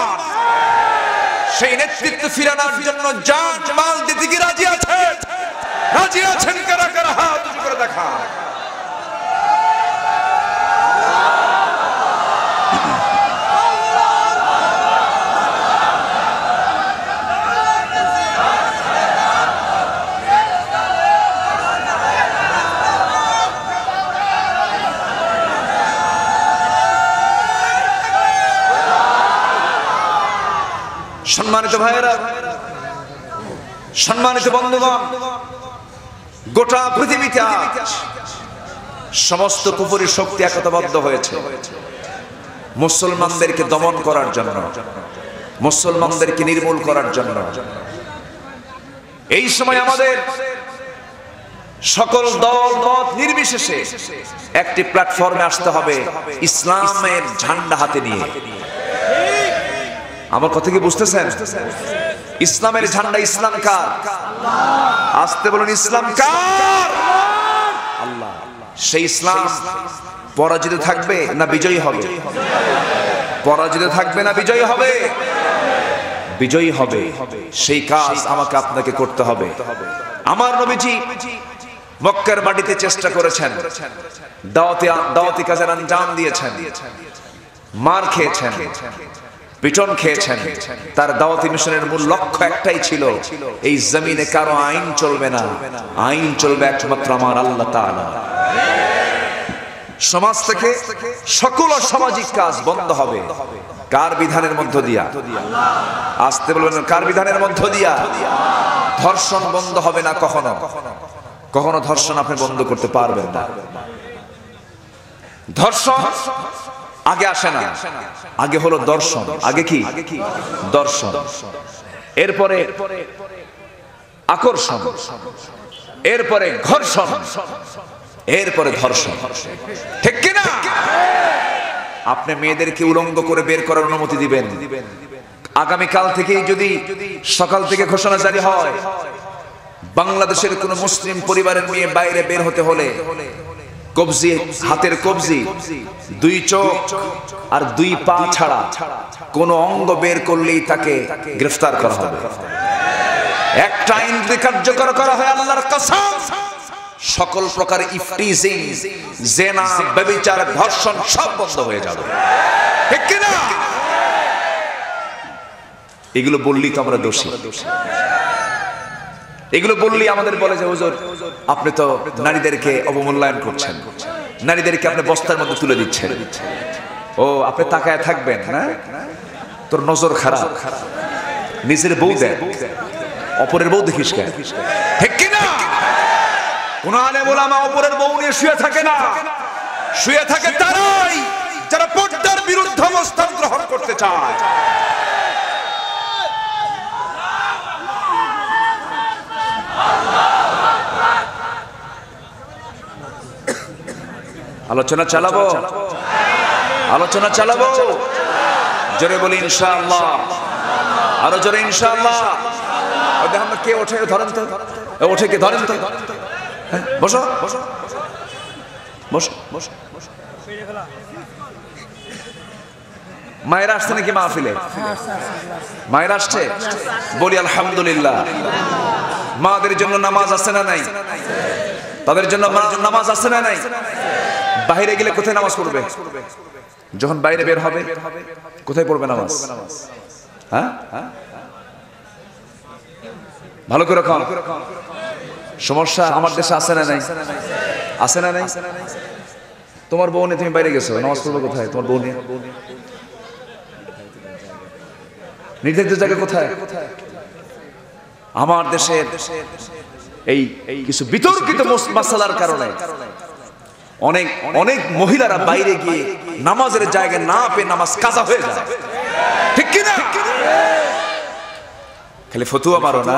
সেই নেতৃত্ব ফিরানোর জন্য জান মাল দিতে কি রাজি আছেন? রাজি আছেন কারা কারা? হাত উঁচু করে দেখা। সম্মানিত ভাইয়েরা, সম্মানিত বন্ধুগণ, গোটা পৃথিবীতে সমস্ত কুফরি শক্তি একতাবদ্ধ হয়েছে মুসলমানদেরকে দমন করার জন্য, মুসলমানদেরকে নির্মূল করার জন্য। এই সময় আমাদের সকল দল মত নির্বিশেষে একটি প্ল্যাটফর্মে আসতে হবে, ইসলামের ঝান্ডা হাতে নিয়ে। আমার কথা কি বুঝতেছেন? ইসলামের ঝান্ডা, ইসলাম কার? আসতে বলুন, ইসলাম কার? আল্লাহ। সেই ইসলাম পরাজিত থাকবে না বিজয়ী হবে? পরাজিত থাকবে না বিজয়ী হবে? বিজয়ী হবে। সেই কাজ আমাকে আপনাকে করতে হবে। আমার নবীজি মক্কার মাটিতে চেষ্টা করেছেন, দাওয়াতি কাজের আঞ্জাম দিয়েছেন, মার খেয়েছেন, পিটন খেয়েছেন। তার দাওয়াতি মিশনের মূল লক্ষ্য একটাই ছিল, এই জমিনে কারো আইন চলবে না, আইন চলবে একমাত্র আমার আল্লাহ তাআলা। সমাজ থেকে সকল সামাজিক কাজ বন্ধ হবে কার বিধানের মধ্য দিয়া? আসতে বলবেন, কার বিধানের মধ্য দিয়া? ধর্ষণ বন্ধ হবে না কখনো, কখনো ধর্ষণ আপনি বন্ধ করতে পারবেন না। ধর্ষণ আগে আসে না, আগে হলো দর্শন। আগে কি? দর্শন। এরপরে আকর্ষণ, এরপরে ঘর্ষণ, এরপরে ধর্ষণ। ঠিক কি না? আপনি মেয়েদেরকে উলঙ্গ করে বের করার অনুমতি দিবেন? আগামীকাল থেকেই যদি সকাল থেকে ঘোষণা জারি হয়, বাংলাদেশের কোন মুসলিম পরিবারের মেয়ে বাইরে বের হতে হলে কবজি, হাতের কবজি, 2 চোখ আর 2 পা ছাড়া কোন অঙ্গ বের করলেই তাকে গ্রেফতার করা হবে। একটা আইন যদি কার্যকর করা হয়, আল্লাহর কসম, সকল প্রকার ইফটিজিং, জেনা, ব্যভিচার, ধর্ষণ সব বন্ধ হয়ে যাবে। ঠিক কি না? এগুলো বললি তো আমরা দোষী। এগুলো বললি আমাদের বলে যে হুজুর আপনি তো নারীদেরকে অবমূল্যায়ন করছেন, নারীদেরকে আপনি বস্তার মধ্যে তুলে দিচ্ছেন। ও, আপনি তাকায় থাকবেন না? তোর নজর খারাপ। নিজের বউ দেখ, অপরের বউ দেখিস কেন? ঠিক কি না? কোন আলেম ওলামা অপরের বউ নিয়ে শুয়ে থাকে না। শুয়ে থাকে তারাই যারা পর্দার বিরুদ্ধে অবস্থান গ্রহণ করতে চায়। আলোচনা চালাবো, আলোচনা চালাবো। জোরে বলি ইনশাআল্লাহ, আরো জোরে ইনশাআল্লাহ। দেখুন কে ওঠে, ধরেন তো, ওঠে কে? ধরেন তো। বসো বসো বসো বসো। মায়েরা আসছে নাকি মাহফিলে? মায়েরা আসছে? বলি আলহামদুলিল্লাহ। মাদের জন্য নামাজ আছে না নাই? তাদের জন্য নামাজ আছে না নাই? বাইরে গেলে কোথায় নামাজ পড়বে? যখন বাইরে বের হবে কোথায় পড়বে নামাজ? হ্যাঁ, ভালো করে খাও। সমস্যা আমার দেশে আছে না নাই? আছে না নাই? তোমার বউ নিয়ে তুমি বাইরে গেছো, নামাজ পড়বে কোথায়? তোমার বউ নিয়ে নির্ধারিত জায়গা কোথায়? আমার দেশের এই কিছু বিতর্কিত মাসালার কারণে অনেক অনেক মহিলারা বাইরে গিয়ে নামাজের জায়গা না পেয়ে নামাজ কাজা হয়ে যায়। ঠিক কি না? খালি ফতুয়া মারো না,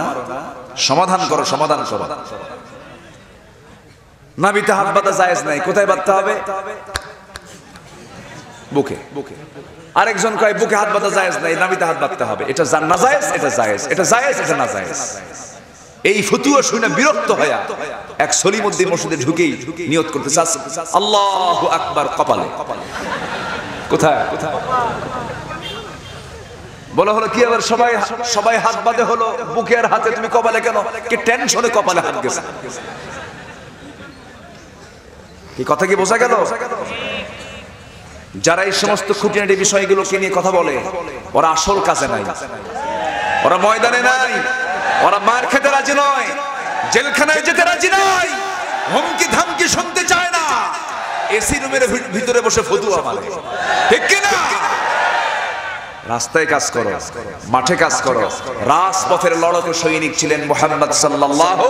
সমাধান করো, সমাধান করো। নাভিতে হাত বাঁধা জায়েজ নাই। কোথায় বাঁধতে হবে? বুকে। আরেকজন কয় বুকে হাত বাঁধা জায়েজ নাই, নাভিতে হাত বাঁধতে হবে। এটা নাজায়েজ, এটা জায়েজ, এটা জায়েজ, এটা নাজায়েজ। এই ফতুয়া শুনে বিরক্ত হয়া এক সলিমউদ্দিন মসজিদে ঢুকেই নিয়ত করতে চাচ্ছে আল্লাহু আকবার কপালে। কোথায়? বলা হলো কি আবার সবাই হাত বাঁধে হলো বুকের হাতে, তুমি কপালে কেন? কি টেনশনে কপালে হাত গেছে? কি কথা কি বোঝা গেল? যারা এই সমস্ত খুঁটিনাটি বিষয়গুলোকে নিয়ে কথা বলে ওরা আসল কাজে নাই, ওরা ময়দানে নাই, ওরা মার খেতে রাজি নয়, জেলখানায় যেতে রাজি নয়, হুমকি ধামকি শুনতে চায় না, এসি রুমের ভিতরে বসে ফতুয়া মারে। ঠিক কি না? রাস্তায় কাজ করো, মাঠে কাজ করো। রাজপথের লড়াকু সৈনিক ছিলেন মুহাম্মদ সাল্লাল্লাহু।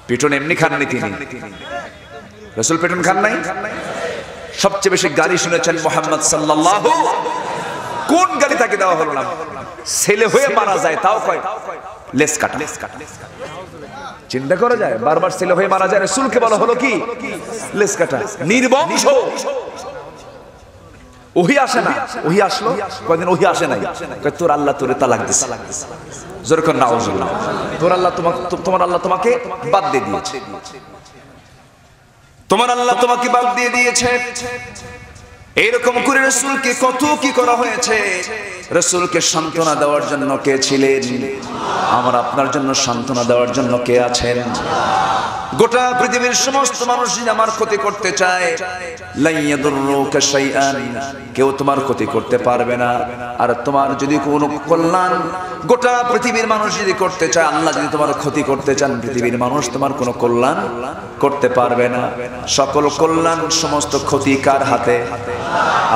পিটন এমনি খাননি তিনি, রাসূল পিটন খান নাই। সবচেয়ে বেশি গালি শুনেছেন মুহাম্মদ সাল্লাল্লাহু। কোন গালি তাকে দেওয়া হলো না? ছেলে হয়ে মারা যায় তাও কয় লেস কাটা। চিন্তা করা যায়, বারবার ছেলে হয়ে মারা যায়, রাসূলকে বলা হলো কি লেস কাটা, নির্বংশ। ওহি আসে না, ওহি আসলো কয়েকদিন, ওহি আসে নাই, তোর আল্লাহ তোরে তালাক দিছে। যেরকম নাউজুবিল্লাহ, তোর আল্লাহ তোমার আল্লাহ তোমাকে বাদ দিয়ে দিয়েছে, তোমার আল্লাহ তোমাকে বাদ দিয়ে দিয়েছে। এইরকম করে রাসূলকে কত কি করা হয়েছে। রাসূলকে সান্ত্বনা দেওয়ার জন্য কে ছিলেন? আমার আপনার জন্য সান্ত্বনা দেওয়ার জন্য কে আছেন? গোটা পৃথিবীর সমস্ত মানুষ যদি আমার ক্ষতি করতে চায়, লা ইয়াদুররুকা শাইআন, কেউ তোমার ক্ষতি করতে পারবে না। আর তোমার যদি কোনো কল্যাণ গোটা পৃথিবীর মানুষ যদি করতে চায়, আল্লাহ যদি তোমার ক্ষতি করতে চান, পৃথিবীর মানুষ তোমার কোনো কল্যাণ করতে পারবে না। সকল কল্যাণ সমস্ত ক্ষতি কার হাতে?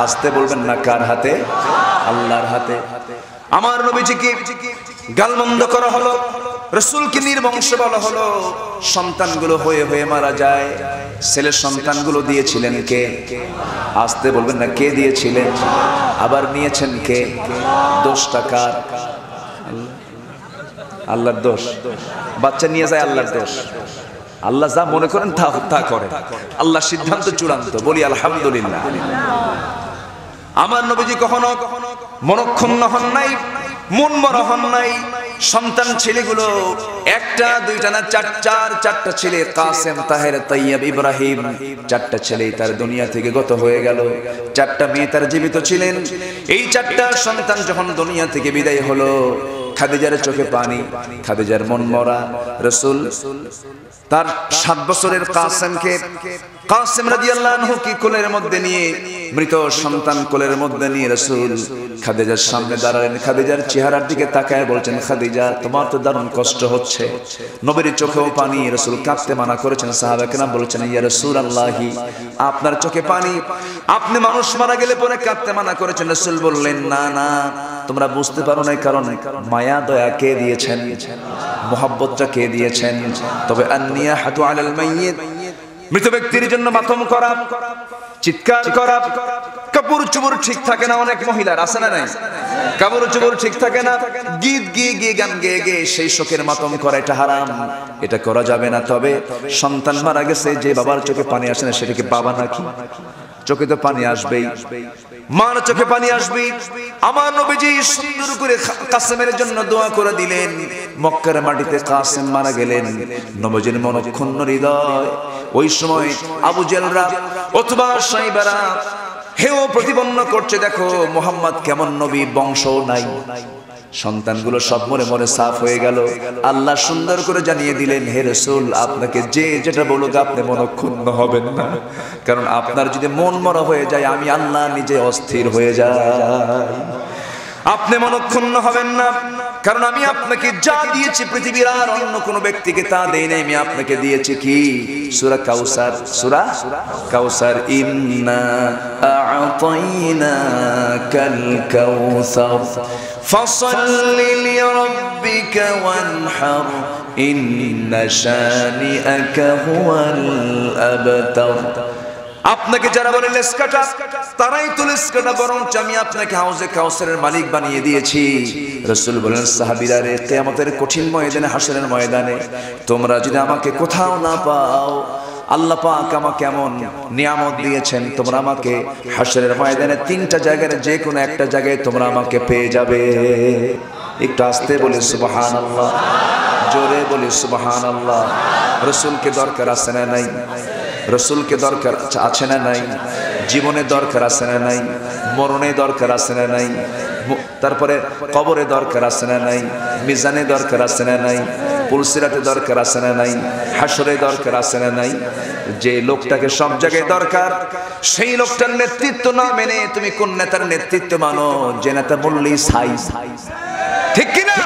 আসতে বলবেন না, কার হাতে? আল্লাহর হাতে। আমার নবীজিকে গালমন্দ করা হলো, রাসূলকে নির্বংশ বলা হলো, সন্তানগুলো হয়ে হয়ে মারা যায়। ছেলে সন্তানগুলো দিয়েছিলেন কে? আসতে বলবেন না, কে দিয়েছিলেন? আবার নিয়েছেন কে? দোষটা কার? আল্লাহর দোষ। বাচ্চা নিয়ে যায় আল্লাহর দোষ। আল্লাহ যা মনে করেন তা করেন, আল্লাহ সিদ্ধান্ত চূড়ান্ত। বলি আলহামদুলিল্লাহ। আমার নবীজি কখনো মনক্ষুণ্ণ হন নাই, মন মরা হন নাই। সন্তান ছেলেগুলো একটা দুইটা না, চারটা ছেলে, কাসেম, তাহের, তাইয়্যিব, ইব্রাহিম, চারটা ছেলেই তার দুনিয়া থেকে গত হয়ে গেল। চারটা মেয়ে তার জীবিত ছিলেন। এই চারটা সন্তান যখন দুনিয়া থেকে বিদায় হলো, খাদিজার চোখে পানি, খাদিজার মন মরা। রাসূল তার 7 বছরের কাসেমকে, কাসেম রাদিয়াল্লাহু আনহু কি কোলের মধ্যে নিয়ে, মৃত সন্তান কোলের মধ্যে নিয়ে রাসূল খাদিজার সামনে দাঁড়ালেন। খাদিজার চেহারার দিকে তাকায় বলছেন, খাদিজা তোমার তো দারুণ কষ্ট হচ্ছে। নবীর চোখেও পানি। রাসূল কাঁদতে মানা করেছেন। সাহাবা কেরাম বলেছেন, ইয়া রাসূলুল্লাহি, আপনার চোখে পানি, আপনি মানুষ মারা গেলে পরে কাঁদতে মানা করেছেন। রাসূল বললেন, না না, তোমরা বুঝতে পারো না, কারণ মায়া দয়া কে দিয়েছেন, মোহাব্বতটা কে দিয়েছেন। তবে আন-নিয়াহাতু আলাল মাইয়িত, মৃত ব্যক্তির জন্য মাতম করা, চিৎকার করা, কাপড় চোপড় ঠিক থাকে না, অনেক মহিলার আছে না নাই, কাপড় চোপড় ঠিক থাকে না, গীত গিয়ে গান গেয়ে সেই শোকের মাতম করা, এটা হারাম, এটা করা যাবে না। তবে সন্তান মারা গেছে, যে বাবার চোখে পানি আসে না, সেটা কি বাবা নাকি? চোখে তো পানি আসবেই, মার চোখে পানি আসবেই। আমার নবীজি সুন্দর করে কাসেমের জন্য দোয়া করে দিলেন। মক্কার মাটিতে কাসেম মারা গেলেন, নবীজির মনক্ষুণ্ণ হৃদয়। ওই সময় আবু জেহলরা, উতবা, সাইবারা হেও প্রতিপন্ন করছে, দেখো মুহাম্মদ কেমন নবী, বংশ নাই। সন্তানগুলো সব মরে মরে সাফ হয়ে গেল। আল্লাহ সুন্দর করে জানিয়ে দিলেন, হে রাসূল, আপনাকে যে যেটা বলুক আপনি মনক্ষুণ্ণ হবেন না, কারণ আপনার যদি মন মরা হয়ে যায়, আমি আল্লাহ নিজে অস্থির হয়ে যাই। আপনি মনক্ষুণ্ণ হবেন না, কারণ আমি আপনাকে যা দিয়েছি পৃথিবীর আর অন্য কোন ব্যক্তিকে তা দেই নাই। আমি আপনাকে দিয়েছি কি? সূরা কাউসার, সূরা কাউসার, ইন্না আ'তাইনাকাল কাউসার ফাসাল্লি লিরাব্বিকা ওয়ানহার ইন্না শানিআকা হুয়াল আবতার। আপনাকে যারা বলে লেস কাটা, তারাই তো লেস কাটা, বরং আমি আপনাকে হাউজে কাউসারের মালিক বানিয়ে দিয়েছি। রাসূল বলেন, সাহাবীরা রে, কিয়ামতের কঠিন ময়দানে, হাসরের ময়দানে তোমরা যদি আমাকে কোথাও না পাও, আল্লাহ পাক আমাকে এমন নিয়ামত দিয়েছেন, তোমরা আমাকে হাসরের ময়দানে 3টা জায়গায় যে কোনো একটা জায়গায় তোমরা আমাকে পেয়ে যাবে। একটু আস্তে বলি সুবহানাল্লাহ, জোরে বলি সুবহানাল্লাহ। রাসূলকে দরকার আছে না নাই? রাসূলকে দরকার আছে না নাই? জীবনে দরকার আছে না নাই? মরণে দরকার আছে না নাই? তারপরে কবরে দরকার আছে না নাই? মিজানে দরকার আছে না নাই? পুলসিরাতে দরকার আছে না নাই? হাসরে দরকার আছে না নাই? যে লোকটাকে সব জায়গায় দরকার, সেই লোকটার নেতৃত্ব না মেনে তুমি কোন নেতার নেতৃত্ব মানো? যে নেতা বললেই সাই, ঠিক কিনা?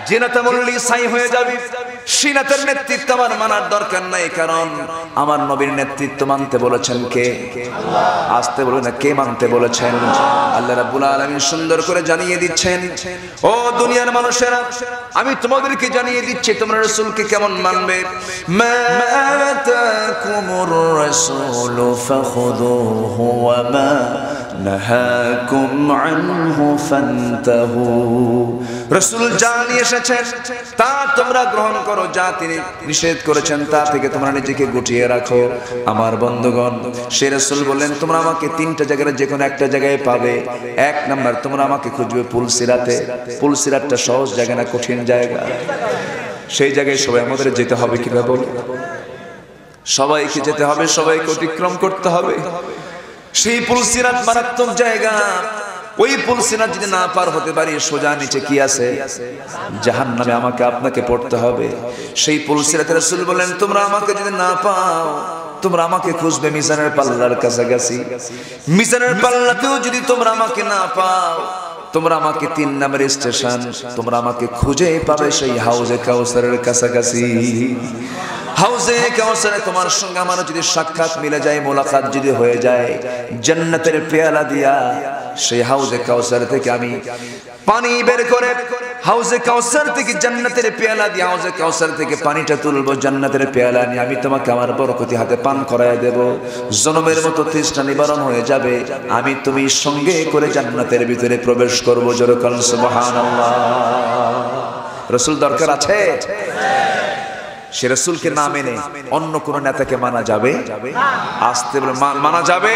যে নেতা বললেই সাই হয়ে যাবে, সেই নেতার নেতৃত্ব আমার মানার দরকার নাই, কারণ আমার নবীর নেতৃত্ব মানতে বলেছেন কে? আসতে বলে না, কে মানতে বলেছেন? আল্লাহ রাব্বুল আলামিন সুন্দর করে জানিয়ে দিচ্ছেন, ও দুনিয়ার মানুষেরা, আমি তোমাদেরকে জানিয়ে দিচ্ছি তোমরা রাসূলকে কেমন মানবে। মা আতাকুমুর রাসূলু ফাখুযুহু ওয়া মা নাহাকুম আনহু ফান্তাহু। রাসূল যা নিয়ে এসেছেন তা তোমরা গ্রহণ করো, যা তিনি নিষেধ করেছেন তা থেকে তোমরা নিজেকে গুটিয়ে রাখো। আমার বন্ধুগণ, সে রাসূল বললেন তোমরা আমাকে তিনটা জায়গায় যে কোনো একটা জায়গায় পাবে। এক নাম্বার, তোমরা আমাকে খুঁজবে পুলসিরাতে। পুলসিরাতটা সহজ জায়গা না, কঠিন জায়গা। সেই জায়গায় সবাই আমাদের যেতে হবে। কিভাবে? সবাইকে যেতে হবে, সবাইকে অতিক্রম করতে হবে। সেই পুলসিরাত মারাত্মক জায়গা। ওই পুলসিরাত যদি না পার হতে পারি, সোজা নিচে কি আছে? জাহান্নামে আমাকে আপনাকে পড়তে হবে। সেই পুলসিরাতে রাসূল বলেন তোমরা আমাকে যদি না পাও, তোমরা আমাকে খুঁজবে মিজানের পাল্লার কাছাকাছি। মিজানের পাল্লাতেও যদি তোমরা আমাকে না পাও, তোমরা আমাকে 3 নম্বর স্টেশন, তোমরা আমাকে খুঁজে পাবে সেই হাউজে কাউসারের কাছাকাছি। হাউজে কাউসারে তোমার সঙ্গে আমার যদি সাক্ষাৎ মিলে যায়, মোলাকাত যদি হয়ে যায়, জান্নাতের পেয়ালা দিয়া সেই হাউজে কাউসার থেকে আমি পানি বের করে, হাউজে কাউসার থেকে জান্নাতের পেয়ালা দিয়ে হাউজে কাউসার থেকে পানিটা তুলবো, জান্নাতের পেয়ালা নিয়ে আমি তোমাকে আমার বরকতি হাতে পান করায় দেব। জনমের মতো তৃষ্ণা নিবারণ হয়ে যাবে। আমি তুমি সঙ্গে করে জান্নাতের ভিতরে প্রবেশ করবো। জোরে বলেন সুবহানাল্লাহ। রাসূল দরকার আছে? সে রাসূলকে না মেনে অন্য কোন নেতাকে মানা যাবে? আসতে বলে মানা যাবে?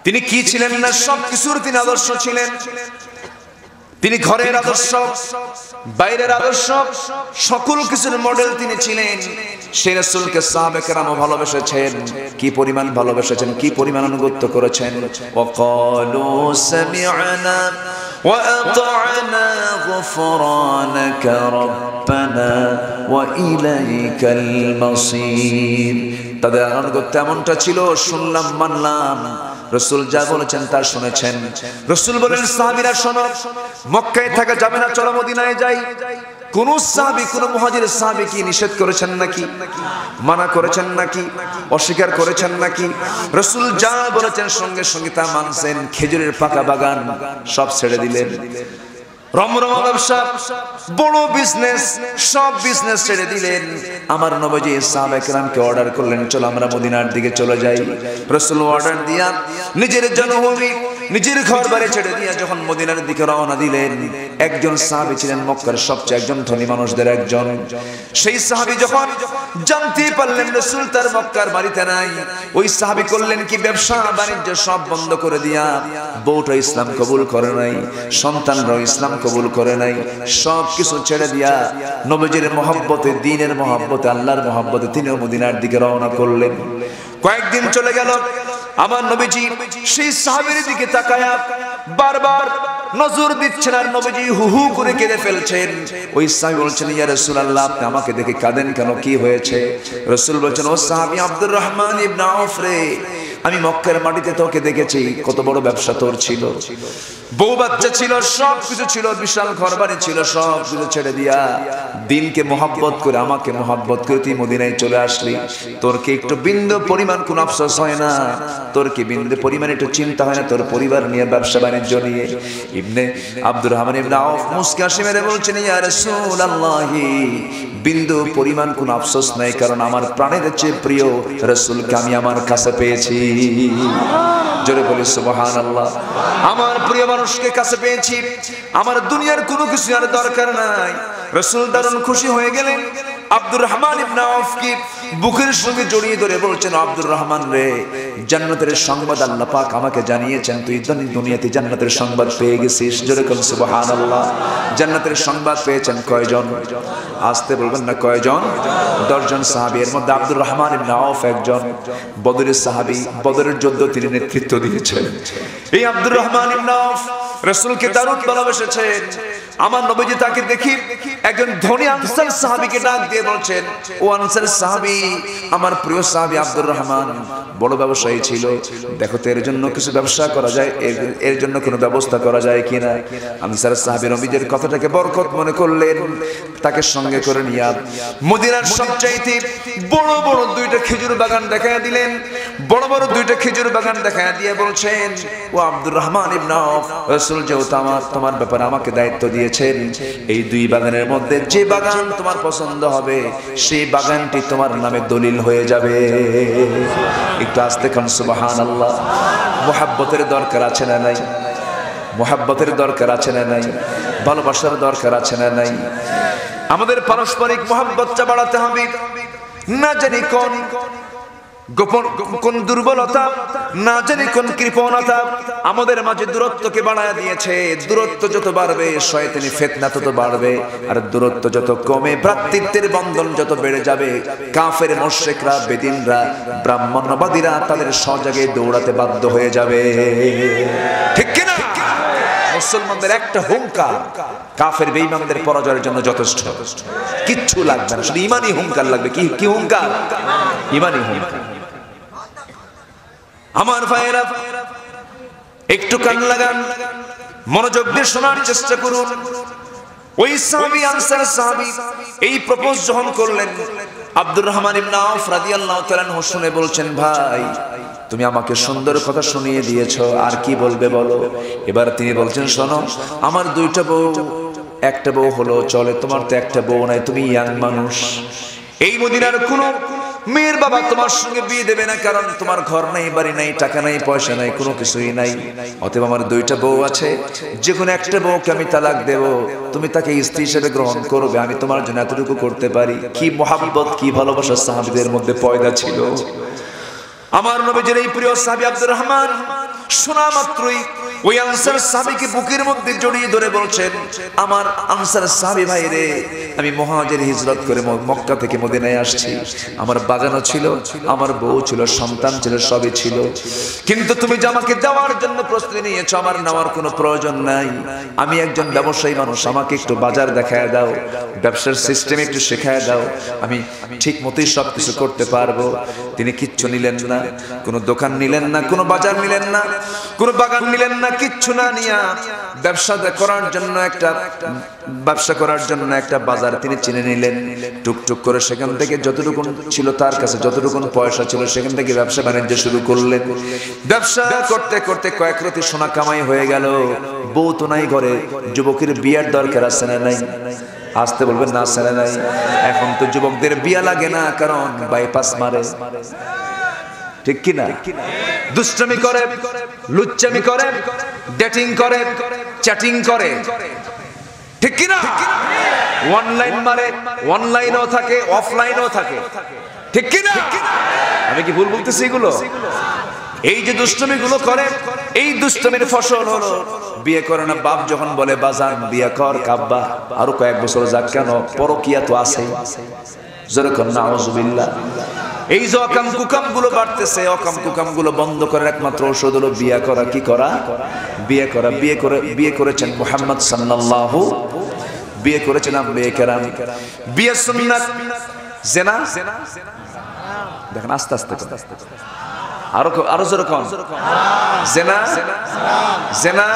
তিনি কি ছিলেন না? সবকিছুর তিনি আদর্শ ছিলেন। তিনি ঘরের আদর্শ, বাইরের আদর্শ, সকল কিছুর মডেল তিনি ছিলেন। সেই রাসূলকে সাহাবে কেরাম ভালোবেসেছেন। কি পরিমাণ ভালোবেসেছেন, কি পরিমাণ আনুগত্য করেছেন। ওয়াকালু সামি'না ওয়া আতা'না গুফরানাকা রাব্বানা ওয়া ইলাইকাল মাসির। তাদের আনুগত্য এমনটা ছিল, শুনলাম মানলাম। রাসূল যা বলেছেন তা শুনেছেন। রাসূল বলেন সাহাবীরা শোনো, মক্কায় থাকা যাবে না, চলো মদিনায় যাই। কোন সাহাবী, কোন মুহাজির সাহাবী কি নিষেধ করেছেন নাকি? মানা করেছেন নাকি? অস্বীকার করেছেন নাকি? রাসূল যা বলেছেন সঙ্গে সঙ্গে তা মানছেন। খেজুরের পাকা বাগান সব ছেড়ে দিলেন। রমরমা ব্যবসা, বড় বিজনেস, সব বিজনেস ছেড়ে দিলেন। আমার নবীজি সাহাবায়ে কেরামকে অর্ডার করলেন চলো আমরা মদিনার দিকে চলে যাই। রাসূল অর্ডার দিয়া নিজের জন্মভূমি, নিজের ঘর বাড়ি ছেড়ে দিয়া যখন মদিনার দিকে রওনা দিলেন, একজন সাহাবী ছিলেন মক্কার সবচেয়ে একজন ধনী মানুষদের একজন। সেই সাহাবী যখন জানতে পারলেন রাসূল তার মক্কার বাড়িতে নাই, ওই সাহাবী করলেন কি, ব্যবসা বাণিজ্য সব বন্ধ করে দিয়া, বউটা ইসলাম কবুল করে নাই, সন্তানরাও ইসলাম কবুল করে নাই, সব কিছু ছেড়ে দিয়া নবীজির মহব্বতে, দ্বীনের মহব্বতে, আল্লাহর মহব্বতে তিনিও মদিনার দিকে রওনা করলেন। কয়েকদিন চলে গেল। আমার নবীজি সেই সাহাবীর দিকে তাকায়া বারবার নজর দিচ্ছেন, আর নবীজি হু হু করে কেঁদে ফেলছেন। ওই সাহাবী বলছেন ইয়া রাসূলুল্লাহ, আপনি আমাকে দেখে কাঁদেন কেন, কি হয়েছে? রাসূল বলছেন ও সাহাবী আব্দুর রহমান ইবনে আউফ রে, আমি মক্কার মাটিতে তোকে দেখেছি, কত বড় ব্যবসা তোর ছিল, বউ বাচ্চা ছিল, সব কিছু ছিল, বিশাল ঘরবাড়ি ছিল, সব কিছু ছেড়ে দিয়া দিনকে মহব্বত করে, আমাকে মহব্বত করে তুই মদিনায় চলে আসলি। তোর কি একটু বিন্দু পরিমাণ কোন আফসোস হয় না? তোর কি বিন্দু পরিমাণ একটু চিন্তা হয় না তোর পরিবার নিয়ে, ব্যবসা বাণিজ্য নিয়ে? ইবনে আব্দুর রহমান ইবনে আউফ মুস্কি হাসি মেরে বলছেন ইয়া রাসূলুল্লাহ, বিন্দু পরিমাণ কোন আফসোস নাই, কারণ আমার প্রাণের চেয়ে প্রিয় রাসূলকে আমি আমার কাছে পেয়েছি। জোরে বলি সুবহানাল্লাহ। আমার প্রিয় মানুষকে কাছে পেয়েছি, আমার দুনিয়ার কোনো কিছু আর দরকার নাই। রাসূল দারুণ খুশি হয়ে গেলেন। আব্দুর রহমান ইবনে আউফ কি বুকের সঙ্গে জড়িয়ে ধরে বলছেন আব্দুর রহমান রে, জান্নাতের সংবাদ আল্লাহ পাক আমাকে জানিয়েছেন, তুই দুনিয়াতে জান্নাতের সংবাদ পেয়ে গেছিস। জোরে বলি সুবহানাল্লাহ। জান্নাতের সংবাদ পেয়েছেন কয়জন? আসতে বলবেন না, কয়জন? 10 জন সাহাবী, এর মধ্যে আব্দুর রহমান ইবনে আউফ একজন, বদরের সাহাবী, বদরের যুদ্ধ তিনি নেতৃত্ব দিয়েছেন। এই আব্দুর রহমান ইবনে আউফ রাসূলকে দারুণ ভালোবেসেছেন। আমার নবীজি তাকে দেখি একজন ধনী আনসার সাহাবীকে ডাক দিয়ে বলছেন ও আনসার সাহাবী, আমার প্রিয় সাহাবী আব্দুর রহমান বড় ব্যবসায়ী ছিল, দেখো তো এর জন্য কিছু ব্যবসা করা যায়, এর জন্য কোনো ব্যবস্থা করা যায় কিনা। আনসার সাহাবী নবীজির কথাটাকে বরকত মনে করলেন, তাকে সঙ্গে করে নিয়ে মদিনার সবচাইতে বড় বড় 2টা খেজুর বাগান দেখায় দিলেন। বড় বড় দুইটা খেজুর বাগান দেখা দিয়ে বলছেন, ও আব্দুর রহমান ইবনে আওফ, রাসূল যেহেতু তোমার ব্যাপারে আমাকে দায়িত্ব দিয়েছেন, এই দুই বাগানের মধ্যে যে বাগান তোমার পছন্দ হবে সেই বাগানটি তোমার নামে দলিল হয়ে যাবে। একটু আস্তে খান সুবহানাল্লাহ। মুহাব্বতের দরকার আছে না নাই? মুহাব্বতের দরকার আছে না নাই? ভালোবাসার দরকার আছে না নাই? আমাদের পারস্পরিক মুহাব্বতটা বাড়াতে হবে। না জানি কোন গোপন কোন দুর্বলতা, না জানি কোন কৃপণতা আমাদের মাঝে দূরত্বকে বাড়ায় দিয়েছে। দূরত্ব যত বাড়বে শয়তানি ফিতনা তত বাড়বে, আর দূরত্ব যত কমে ভ্রাতৃত্বের বন্ধন যত বেড়ে যাবে। কাফের মুশরিকরা, বেদিনরা, ব্রাহ্মণ্যবাদীরা তাদের সজাগে দৌড়াতে বাধ্য হয়ে যাবে। ঠিক কি না? মুসলমানদের একটা হুঙ্কার কাফের বেঈমানদের পরাজয়ের জন্য যথেষ্ট। কিচ্ছু লাগবে না, শুধু ইমানি হুঙ্কার লাগবে। কি হুঙ্কার? ইমানি হুঙ্কার। আমার ভাইয়েরা, একটু কান লাগান, মনোযোগ দিয়ে শোনার চেষ্টা করুন। ওই সাহাবী, আনসার সাহাবী এই প্রপোজ যখন করলেন, আব্দুর রহমান ইবনে আওফ রাদিয়াল্লাহু তাআলা আনহু শুনে বলছেন, ভাই তুমি আমাকে সুন্দর কথা শুনিয়ে দিয়েছো, আর কি বলবে বলো। এবার তিনি বলছেন, শোনো, আমার দুইটা বউ, একটা বউ হলো চলে, তোমার তো একটা বউ নাই, তুমি ইয়াং মানুষ। এই মদিনার কোনো মেয়ের বাবা তোমার সঙ্গে বিয়ে দেবে না, কারণ তোমার ঘর নাই, বাড়ি নাই, টাকা নাই, পয়সা নাই, কোনো কিছুই নাই। অতএব আমার দুইটা বউ আছে, যে কোনো একটা বউকে আমি তালাক দেব, তুমি তাকে স্ত্রী হিসেবে গ্রহণ করবে, আমি তোমার জন্য এতটুকু করতে পারি। কি মুহাব্বত, কি ভালোবাসা সাহাবীদের মধ্যে পয়দা ছিল। আমার নবীজির এই প্রিয় সাহাবী আব্দুর রহমান শোনা মাত্রই ওই আনসার সাহাবীকে বুকের মধ্যে জড়িয়ে ধরে বলছেন, আমার আনসার সাহাবী ভাই রে, আমি মুহাজির হিজরত করে মক্কা থেকে মদিনায় আসছি। আমার বাগানও ছিল, আমার বউ ছিল, সন্তান ছিল, সবই ছিল, কিন্তু তুমি যে আমাকে দেওয়ার জন্য প্রস্তুতি নিয়েছো, আমার নেওয়ার কোনো প্রয়োজন নাই। আমি একজন ব্যবসায়ী মানুষ, আমাকে একটু বাজার দেখায় দাও, ব্যবসার সিস্টেম একটু শেখায় দাও, আমি ঠিক মতোই সব কিছু করতে পারবো। তিনি কিচ্ছু নিলেন না, কোনো দোকান নিলেন না, কোনো বাজার নিলেন না, কোনো বাগান নিলেন না, কিচ্ছু না নিয়া ব্যবসা করার জন্য একটা বাজার তিনি চিনে নিলেন। টুকটুক করে সেখান থেকে যতটুকু ছিল তার কাছে, যতটুকু পয়সা ছিল, সেখান থেকে ব্যবসা বাণিজ্য শুরু করলেন। ব্যবসা করতে করতে কয়েক রাতি সোনা কামাই হয়ে গেল। বউ তো নাই ঘরে, যুবকের বিয়ের দরকার আছে না নাই? আসতে বলবেন না, আছে না নাই? এখন তো যুবকদের বিয়া লাগে না, কারণ বাইপাস মারে। ঠিক কি না? দুষ্টামি করে, লুচ্চামি করে, ডেটিং করে, চ্যাটিং করে। ঠিক কি না? অনলাইন মারে, অনলাইনও থাকে, অফলাইনও থাকে। ঠিক কি না? আমি কি ভুল বলতেছি? এগুলো, এই যে দুষ্টমি গুলো করে, এই দুষ্টমির ফসল হলো বিয়ে করে না। বাপ যখন বলে বাজান বিয়ে কর, কাব্বা আরো কয়েক বছর যাক, কেন পরকিয়া তো আছেই। যেরকম নাউজুবিল্লাহ, এই যে অকাম কুকাম গুলো বাড়তেছে, অকাম কুকাম গুলো বন্ধ করার একমাত্র ঔষধ হলো বিয়ে করা। কি করা? বিয়ে করা। বিয়ে করেছেন মুহাম্মদ সাল্লাল্লাহু, বিয়ে করেছেন আম্বিয়া কেরাম। বিয়ে সুন্নাত। জিনা দেখেন, আস্তে আস্তে আরো জোরে কোন? জিনা, জিনা,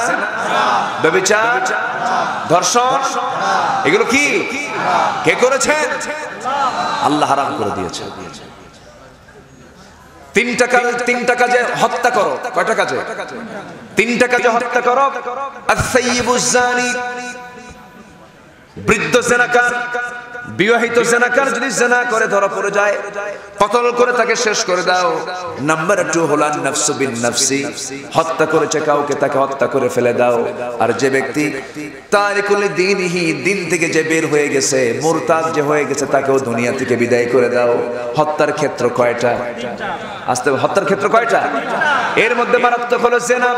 ব্যভিচার, ধর্ষণ, এগুলো কি কে করেছেন? আল্লাহ হারাম করে দিয়েছে। তিনটা কাজে হত্যা করো। কয়টা কাজে? তিনটা কাজে হত্যা করো। আস-সাইয়্যিবুজ জানি, বৃদ্ধ জিনাকার, বিবাহিত জিনাকার যদি জিনা করে ধরা পড়ে যায়, কতল করে তাকে শেষ করে দাও। নাম্বার 2 হলো নাফসু বিন নাফসি, হত্যা করেছে কাউকে, তাকে হত্যা করে ফেলে দাও। আর যে ব্যক্তি তারিকুল দীনিহি, দিন থেকে যে বের হয়ে গেছে, মুরতাদ যে হয়ে গেছে, তাকেও দুনিয়া থেকে বিদায় করে দাও। হত্যার ক্ষেত্র কয়টা? আস্তে, হত্যার ক্ষেত্র কয়টা? এর মধ্যে মারাত্মক হলো জিনা।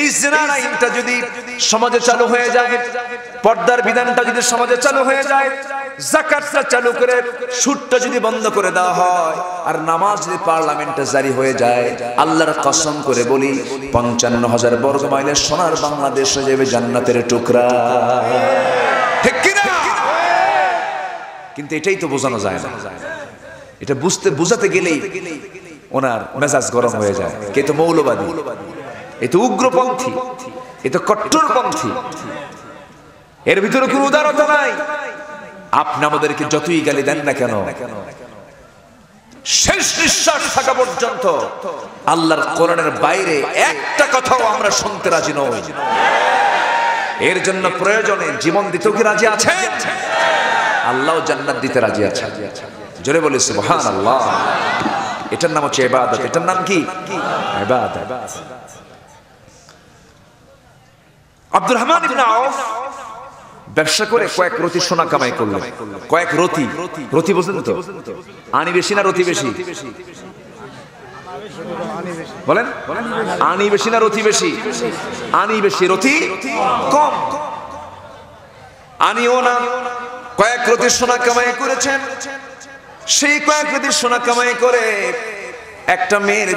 এই জিনার আইনটা যদি সমাজে চালু হয়ে যায়, পর্দার বিধানটা যদি সমাজে চালু হয়ে যায়, যাকাতটা চালু করে সুদটা যদি বন্ধ করে দেওয়া হয়, আর নামাজ যদি পার্লামেন্টে জারি হয়ে যায়, আল্লাহর কসম করে বলি 55,000 বর্গ মাইলের সোনার বাংলাদেশ হয়ে যাবে জান্নাতের টুকরা। ঠিক কি না? কিন্তু এটাই তো বোঝানো যায় না। এটা বুঝাতে গেলেই ওনার মেজাজ গরম হয়ে যায়। কে তো মৌলবাদী, এ তো উগ্রপন্থী, এ তো কট্টরপন্থী, এর ভিতরে কোনো উদারতা নাই। আপনি আমাদেরকে যতই গালি দেন না কেন, শেষ নিঃশ্বাস থাকা পর্যন্ত আল্লাহর কোরআনের বাইরে একটা কথাও আমরা শুনতে রাজি নই। এর জন্য প্রয়োজনে জীবন দিতেও কি রাজি আছেন? আল্লাহও জান্নাত দিতে রাজি আছে। জোরে বলি সুবহানাল্লাহ। এটার নাম হচ্ছে ইবাদত। এটার নাম কি? ইবাদত। আব্দুর রহমান ইবনে আউফ ব্যবসা করে কয়েক রতি সোনা কামাই করলেন। কয়েক রতি, রতি বুঝলেন তো? আনি বেশি না রতি বেশি? বলেন, আনি বেশি না রতি বেশি? আনি বেশি, রতি কম। আনিও না, কয়েক রতি সোনা কামাই করেছেন। সেই কয়েক রতি সোনা কামাই করে একটা মেয়ের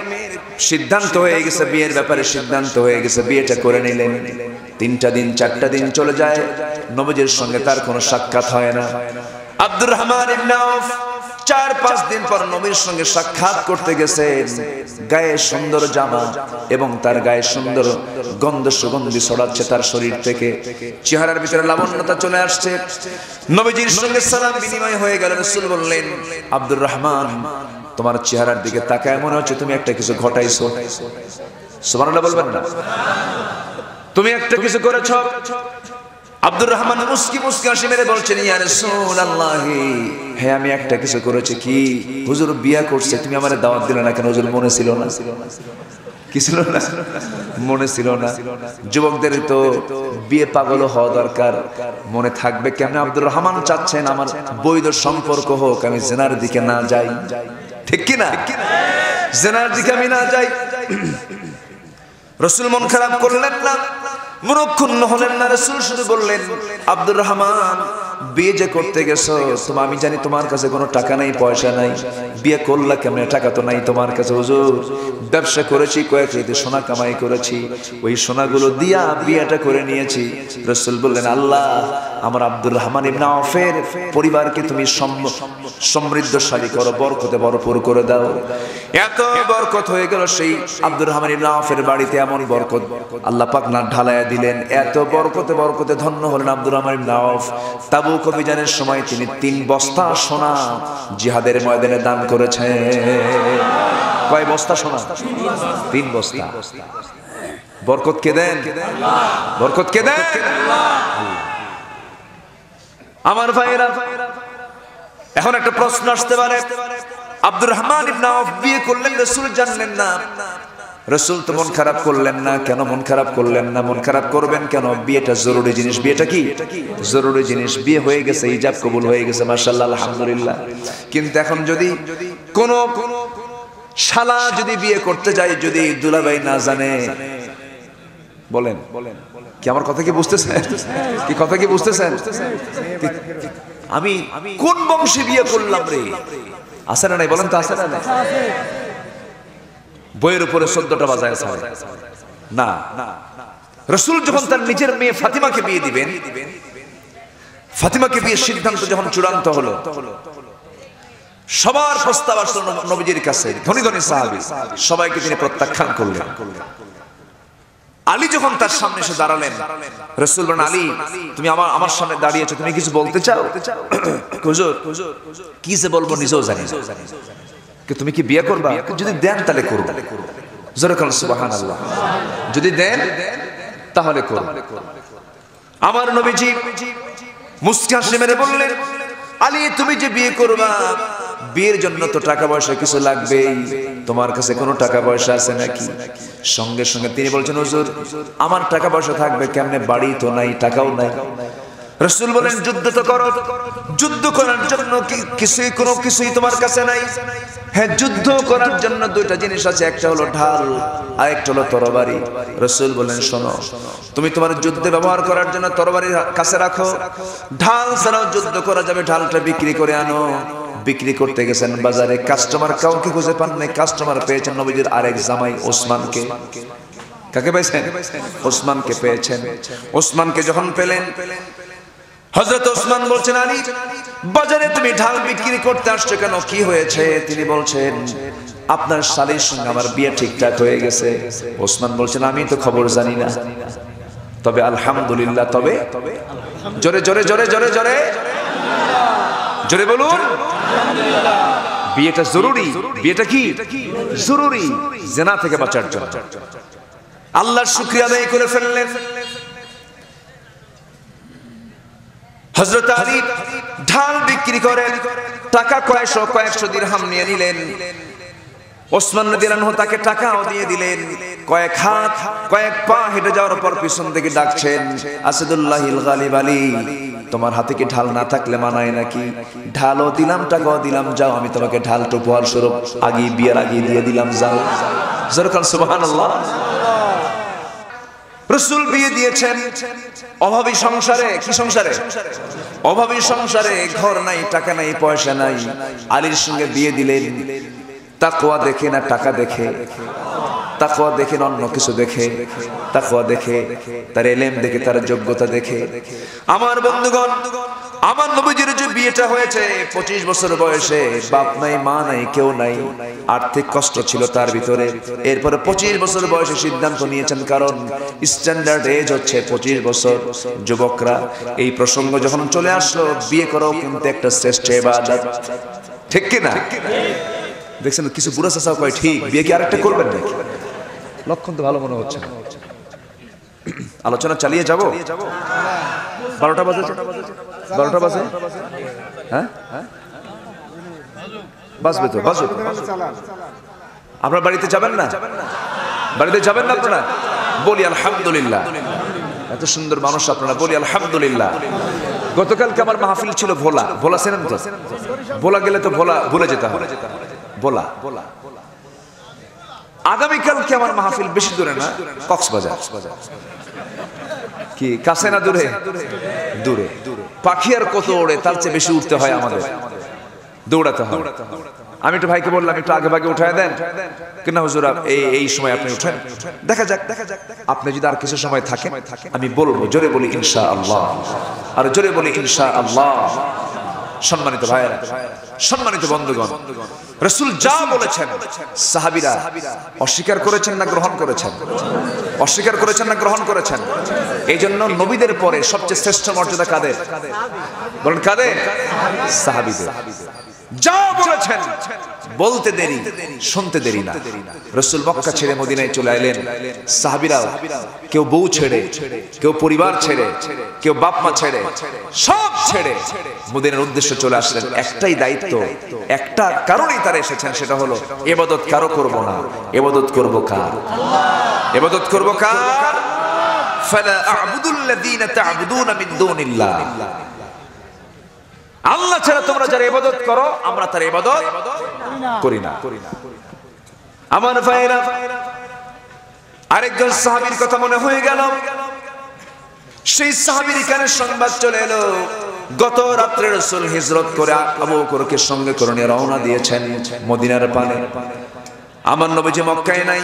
সিদ্ধান্ত হয়ে গেছে, বিয়ের ব্যাপারে সিদ্ধান্ত হয়ে গেছে, বিয়েটা করে নিলেন। 3টা দিন 4টা দিন চলে যায়, নবীজির সঙ্গে তার কোনো সাক্ষাৎ হয় না। আব্দুর রহমান ইবনে আউফ 4-5 দিন পর নবীর সঙ্গে সাক্ষাৎ করতে গেছেন। গায়ে সুন্দর জামা এবং তার গায়ে সুন্দর গন্ধ সুগন্ধি ছড়াচ্ছে তার শরীর থেকে, চেহারার ভিতরে লাবণ্যতা চলে আসছে। নবীজির সঙ্গে সালাম বিনিময় হয়ে গেল। রাসূল বললেন, আব্দুর রহমান, তোমার চেহারার দিকে তাকায় মনে হচ্ছে তুমি একটা কিছু ঘটাইছো। সুবহানাল্লাহ বলবেন না? তুমি একটা কিছু করেছো। আব্দুর রহমান মুস্কি মুস্কি হাসি মেরে বলছেন, ইয়া রাসূলুল্লাহ, হ্যাঁ আমি একটা কিছু করেছি। কি? হুজুর বিয়ে করছে, তুমি আমারে দাওয়াত দিলে না কেন? হুজুর মনে ছিল না? কি ছিল না? মনে ছিল না। যুবকদের তো বিয়ে পাগল হওয়া দরকার, মনে থাকবে কেমনে? আব্দুর রহমান চাচ্ছেন আমার বৈধ সম্পর্ক হোক, আমি জিনার দিকে না যাই। ঠিক কি না? জিনার দিকে আমি না যাই। রাসূল মন খারাপ করলেন না, মনক্ষুণ্ণ হলেন না। রাসূল শুধু বললেন, আব্দুর রহমান, বিয়ে যে করতে গেছো, তুমি আমি জানি তোমার কাছে কোনো টাকা নাই, পয়সা নাই, বিয়ে করলা কেমনে? টাকা তো নাই তোমার কাছে। হুজুর ব্যবসা করেছি, কয়েক রতি সোনা কামাই করেছি, ওই সোনাগুলো দিয়া বিয়েটা করে নিয়েছি। রাসূল বললেন, আল্লাহ আমার আব্দুর রহমান ইবনে আউফের পরিবারকে তুমি সমৃদ্ধশালী করো, বরকতে ভরপুর করে দাও। এত বরকত হয়ে গেল, সেই আব্দুর রহমান ইবনে আউফের বাড়িতে এমন বরকত আল্লাহ পাক না ঢালায়া দিলেন। এত বরকতে বরকতে ধন্য হলেন আব্দুর রহমান ইবনে আউফ। তাবুক অভিযানের সময় তিনি 3 বস্তা সোনা জিহাদের ময়দানে দান করেছেন। কয় বস্তা সোনা? 3 বস্তা। বরকত কে দেন? বরকত কে দেন? আমার ভাইরা, এখন একটা প্রশ্ন আসতে পারে, আব্দুর রহমান ইবনে আউফ বিয়ে করলেন, রাসূল জানলেন না। রাসূল তো মন খারাপ করলেন না কেন? মন খারাপ করলেন না, মন খারাপ করবেন কেন? বিয়েটা জরুরি জিনিস। বিয়েটা কি জরুরি জিনিস? বিয়ে হয়ে গেছে, ইজাব কবুল হয়ে গেছে, মাশাআল্লাহ, আলহামদুলিল্লাহ। কিন্তু এখন যদি কোন শালা যদি বিয়ে করতে যায়, যদি দুলাভাই না জানে, বলেন কি আমার কথা কি বুঝতেছেন? কি কথা কি বুঝতেছেন? আমি কোন বংশে বিয়ে করলাম রে? আছে না নাই? বলেন তো, আছে না নাই? বইয়ের উপরে 14টা বাজায় আছে না। রাসূল যখন তার নিজের মেয়ে ফাতিমাকে বিয়ে দিবেন, ফাতিমাকে বিয়ের সিদ্ধান্ত যখন চূড়ান্ত হলো, সবার প্রস্তাব আসলো নবীজির কাছে, ধনী ধনী সাহাবী, সবাইকে তিনি প্রত্যাখ্যান করলেন। আলী যখন তার সামনে এসে দাঁড়ালেন, রাসূল বলেন, আলী তুমি আমার সামনে দাঁড়িয়েছো, তুমি কিছু বলতে চাও? হুজুর কি যে বলবো নিজেও জানি না। তুমি কি বিয়ে করবা? যদি দেন তাহলে করব। জোরে বলেন সুবহানাল্লাহ। যদি দেন তাহলে করব। আমার নবীজি মুস্কি হাসি মেরে বললেন, আলী তুমি যে বিয়ে করবা, বিয়ের জন্য তো টাকা পয়সা কিছু লাগবেই, তোমার কাছে কোনো টাকা পয়সা আছে নাকি? সঙ্গে সঙ্গে তিনি বলছেন, হুজুর আমার টাকা পয়সা থাকবে কেমনে? বাড়ি তো নাই, টাকাও নাই। রাসূল বলেন, যুদ্ধ তো করো, যুদ্ধ করার জন্য কোনো কিছুই তোমার কাছে নাই? হ্যাঁ, যুদ্ধ করার জন্য 2টা জিনিস আছে, একটা হলো ঢাল আর একটা হলো তরবারি। রাসূল বলেন, শোনো, তুমি তোমার যুদ্ধে ব্যবহার করার জন্য তরবারি কাছে রাখো, ঢাল ছাড়াও যুদ্ধ করা যাবে, ঢালটা বিক্রি করে আনো। বিক্রি করতে গেছেন বাজারে, কাস্টমার কাউকে খুঁজে পান নাই। কাস্টমার পেয়েছেন নবীজির আরেক জামাই ওসমানকে। কাকে পেয়েছেন? ওসমানকে পেয়েছেন। ওসমানকে যখন পেলেন, হযরত ওসমান বলছেন, আলী বাজারে তুমি ঢাল বিক্রি করতে আসছো কেন? কি হয়েছে? তিনি বলছেন, আপনার শালীর সঙ্গে আমার বিয়ে ঠিকঠাক হয়ে গেছে। ওসমান বলছেন, আমি তো খবর জানি না, তবে আলহামদুলিল্লাহ। তবে জোরে জোরে জোরে জোরে জোরে জোরে বলুন, বিয়েটা জরুরি, বিয়েটা কি জরুরি জিনা থেকে বাঁচার জন্য। আল্লাহর শুকরিয়া আদায় করে ফেললেন। হযরত আলী ঢাল বিক্রি করেন, টাকা কয়েকশো দিরহাম নিয়ে নিলেন। ওসমান রাদিয়াল্লাহু আনহু তাকে টাকাও দিয়ে দিলেন। কয়েক হাত কয়েক পা হেঁটে যাওয়ার পর পিছন থেকে ডাকছেন, আসাদুল্লাহিল গালিব আলী, তোমার হাতে কি ঢাল না থাকলে মানায় নাকি? ঢালও দিলাম, টাকাও দিলাম, যাও আমি তোমাকে ঢাল উপহার স্বরূপ বিয়ের আগে দিয়ে দিলাম, যাও। জোরে সুবহানাল্লাহ। রাসূল বিয়ে দিয়েছেন অভাবী সংসারে। কি সংসারে? অভাবী সংসারে, ঘর নাই, টাকা নাই, পয়সা নাই। আলীর সঙ্গে বিয়ে দিলেন। তাকওয়া দেখে না টাকা দেখে, তাকওয়া দেখে না অন্য কিছু দেখে, তাকওয়া দেখে তার ইলম দেখে, তার যোগ্যতা দেখে। আমার বন্ধুগণ, আমার নবীজির যে বিয়েটা হয়েছে 25 বছর বয়সে, বাপ নাই, মা নাই, কেউ নাই, আর্থিক কষ্ট ছিল তার ভিতরে। এরপরে 25 বছর বয়সে সিদ্ধান্ত নিয়েছেন, কারণ স্ট্যান্ডার্ড এজ হচ্ছে 25 বছর। যুবকরা, এই প্রসঙ্গ যখন চলে আসলো, বিয়ে করাও কিন্তু একটা শ্রেষ্ঠ ইবাদত, ঠিক কি না? দেখছেন কিছু বুড়া চাচা কয়, ঠিক, বিয়ে কি আরেকটা করবেন নাকি? লক্ষণ তো ভালো মনে হচ্ছে। আলোচনা চালিয়ে যাব। 12টা বাজে, 12টা বাজে, হ্যাঁ বাজবে তো, বাজবে। আপনার বাড়িতে যাবেন না? বাড়িতে যাবেন না আপনারা? বলি আলহামদুলিল্লাহ। এত সুন্দর মানুষ আপনারা, বলি আলহামদুলিল্লাহ। গতকালকে আমার মাহফিল ছিল ভোলা। ভোলা চেনেন তো? ভোলা গেলে তো ভোলা ভুলে যেতে হবে। ভোলা আগামীকালকে আমার মাহফিল বেশি দূরে না, কক্সবাজার। কি কাছে না দূরে? দূরে। পাখি আর কত ওড়ে, তার চেয়ে বেশি উঠতে হয় আমাদের, দৌড়াতে হয়। আমি একটু ভাইকে বললাম, একটু আগে ভাগে উঠায় দেন কিনা হুজুর, এই সময় আপনি উঠেন, দেখা যাক। আপনি যদি আর কিছু সময় থাকেন আমি বলবো, জোরে বলি ইনশাআল্লাহ, আর জোরে বলি ইনশাআল্লাহ। সম্মানিত ভাইয়েরা, সম্মানিত বন্ধুগণ, রাসূল যা বলেছেন সাহাবীরা অস্বীকার করেছেন না গ্রহণ করেছেন? অস্বীকার করেছেন না গ্রহণ করেছেন? এই জন্য নবীদের পরে সবচেয়ে শ্রেষ্ঠ মর্যাদা কাদের? বলেন কাদের? সাহাবীদের। যা বলেছেন বলতে দেরি, শুনতে দেরি না। রাসূল মক্কা ছেড়ে মদিনায় চলে এলেন। সাহাবীরা কেউ বউ ছেড়ে, কেউ পরিবার ছেড়ে, কেউ বাপ মা ছেড়ে, সব ছেড়ে মদিনার উদ্দেশ্যে চলে আসলেন। একটাই দায়িত্ব, একটা কারণেই তারা এসেছেন, সেটা হলো ইবাদত কারো করব না, ইবাদত করব কার? ইবাদত করব কার? ফালা আ'বুদুল্লাযীনা তা'বুদুনা মিন দুনিল্লাহ। আল্লাহ ছাড়া তোমরা যারা ইবাদত করো, আমরা তার ইবাদত করি না। আমার ভাইরা, আরেকজন সাহাবীর কথা মনে হয়ে গেল। সেই সাহাবীর কানে সংবাদ চলে এলো, গত রাত্রে রাসূল হিজরত করে আবু বকরকে সঙ্গে করে নিয়ে রওনা দিয়েছেন মদিনার পানে। আমার নবীজি মক্কায় নাই,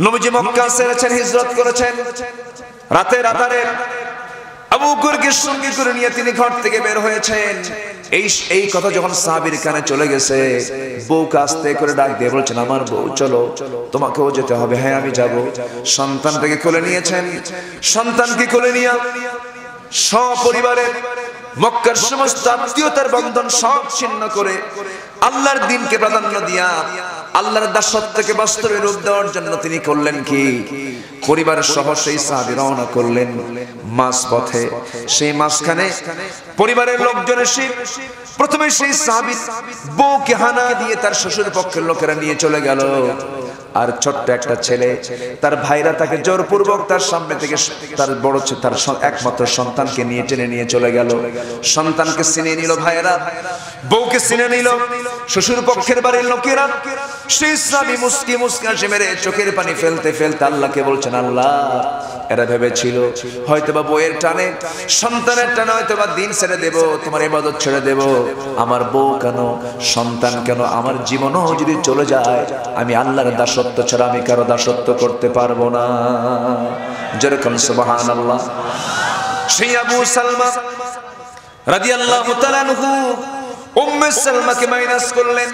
নবীজি মক্কা ছেড়েছেন, হিজরত করেছেন। রাতে রাতারে আবু বকরকে সঙ্গে করে নিয়ে তিনি ঘর থেকে বের হয়েছেন। এই কথা যখন সাহাবীর কানে চলে গেছে, বউকে আস্তে করে ডাক দিয়ে বলছেন, আমার বউ চলো, তোমাকেও যেতে হবে। হ্যাঁ আমি যাব। সন্তানটাকে কোলে নিয়েছেন। সন্তানকে কোলে নিয়ে সপরিবারে মক্কার সমস্ত আত্মীয়তার বন্ধন সব ছিন্ন করে আল্লাহর দ্বীনকে প্রাধান্য দিয়া আল্লাহর দাসত্বকে বাস্তবে রূপ দেওয়ার জন্য তিনি করলেন কি? পরিবারের সহ সেই সাহাবী রওনা করলেন মাঝ পথে। সেই মাঝখানে পরিবারের লোকজন এসে প্রথমে সেই সাহাবীর বউকে হানা দিয়ে তার শ্বশুর পক্ষের লোকেরা নিয়ে চলে গেল। আর ছোট্ট একটা ছেলে, তার ভাইরা তাকে জোরপূর্বক তার সামনে থেকে তার বড় তার একমাত্র সন্তানকে নিয়ে টেনে নিয়ে চলে গেল। সন্তানকে চিনে নিল ভাইরা, বউকে চিনে নিল শ্বশুর পক্ষের বাড়ির লোকেরা। সেই সাহাবী মুস্কি মুস্কি মেরে চোখের পানি ফেলতে ফেলতে আল্লাহকে বলছেন, আল্লাহ এরা ভেবেছিল হয়তোবা বউয়ের টানে, সন্তানের টানে হয়তোবা দিন ছেড়ে দেব, তোমার ইবাদত ছেড়ে দেব। আমার বউ কেন, সন্তান কেন, আমার জীবনও যদি চলে যায়, আমি আল্লাহর দাসত্ব ছাড়া আমি কারো দাসত্ব করতে পারবো না। যেরকম সুবহানাল্লাহ। সেই আবু সালমা রাদিয়াল্লাহু তাআলা আনহু উম্মে সালমাকে মাইনাস করলেন।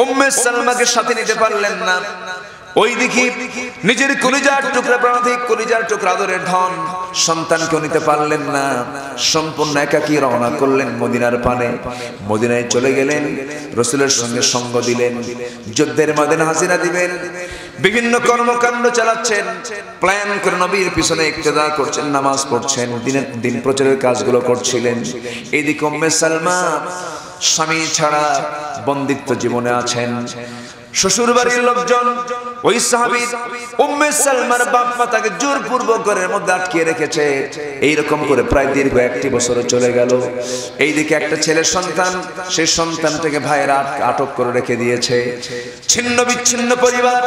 উম্মে সালমাকে সাথে নিতে পারলেন না। ওইদিকে নিজের কলিজার টুকরা প্রাণাধিক কলিজার টুকরা আদরের ধন সন্তানকেও নিতে পারলেন না, সম্পূর্ণ একাকী রওনা করলেন মদিনার পানে। মদিনায় চলে গেলেন, রাসূলের সঙ্গে সঙ্গ দিলেন, যুদ্ধের ময়দানে হাজিরা দিবেন, বিভিন্ন কর্মকাণ্ড চালাচ্ছেন, প্ল্যান করে নবীর পিছনে ইক্তেদা করছেন, নামাজ পড়ছেন, দিন প্রচারের কাজগুলো করছিলেন। এইদিকে উম্মে সালমা স্বামী ছাড়া বন্দিত্ব জীবনে আছেন। শ্বশুর বাড়ির লোকজন ওই সাহাবী উম্মে সালমার বাপ মা তাকে জোরপূর্বক ঘরের মধ্যে আটকে রেখেছে। এইরকম করে প্রায় দীর্ঘ 1 বছর চলে গেল। এইদিকে একটা ছেলে সন্তান, সেই সন্তানটাকে ভাইয়েরা আটক করে রেখে দিয়েছে। ছিন্ন বিচ্ছিন্ন পরিবার।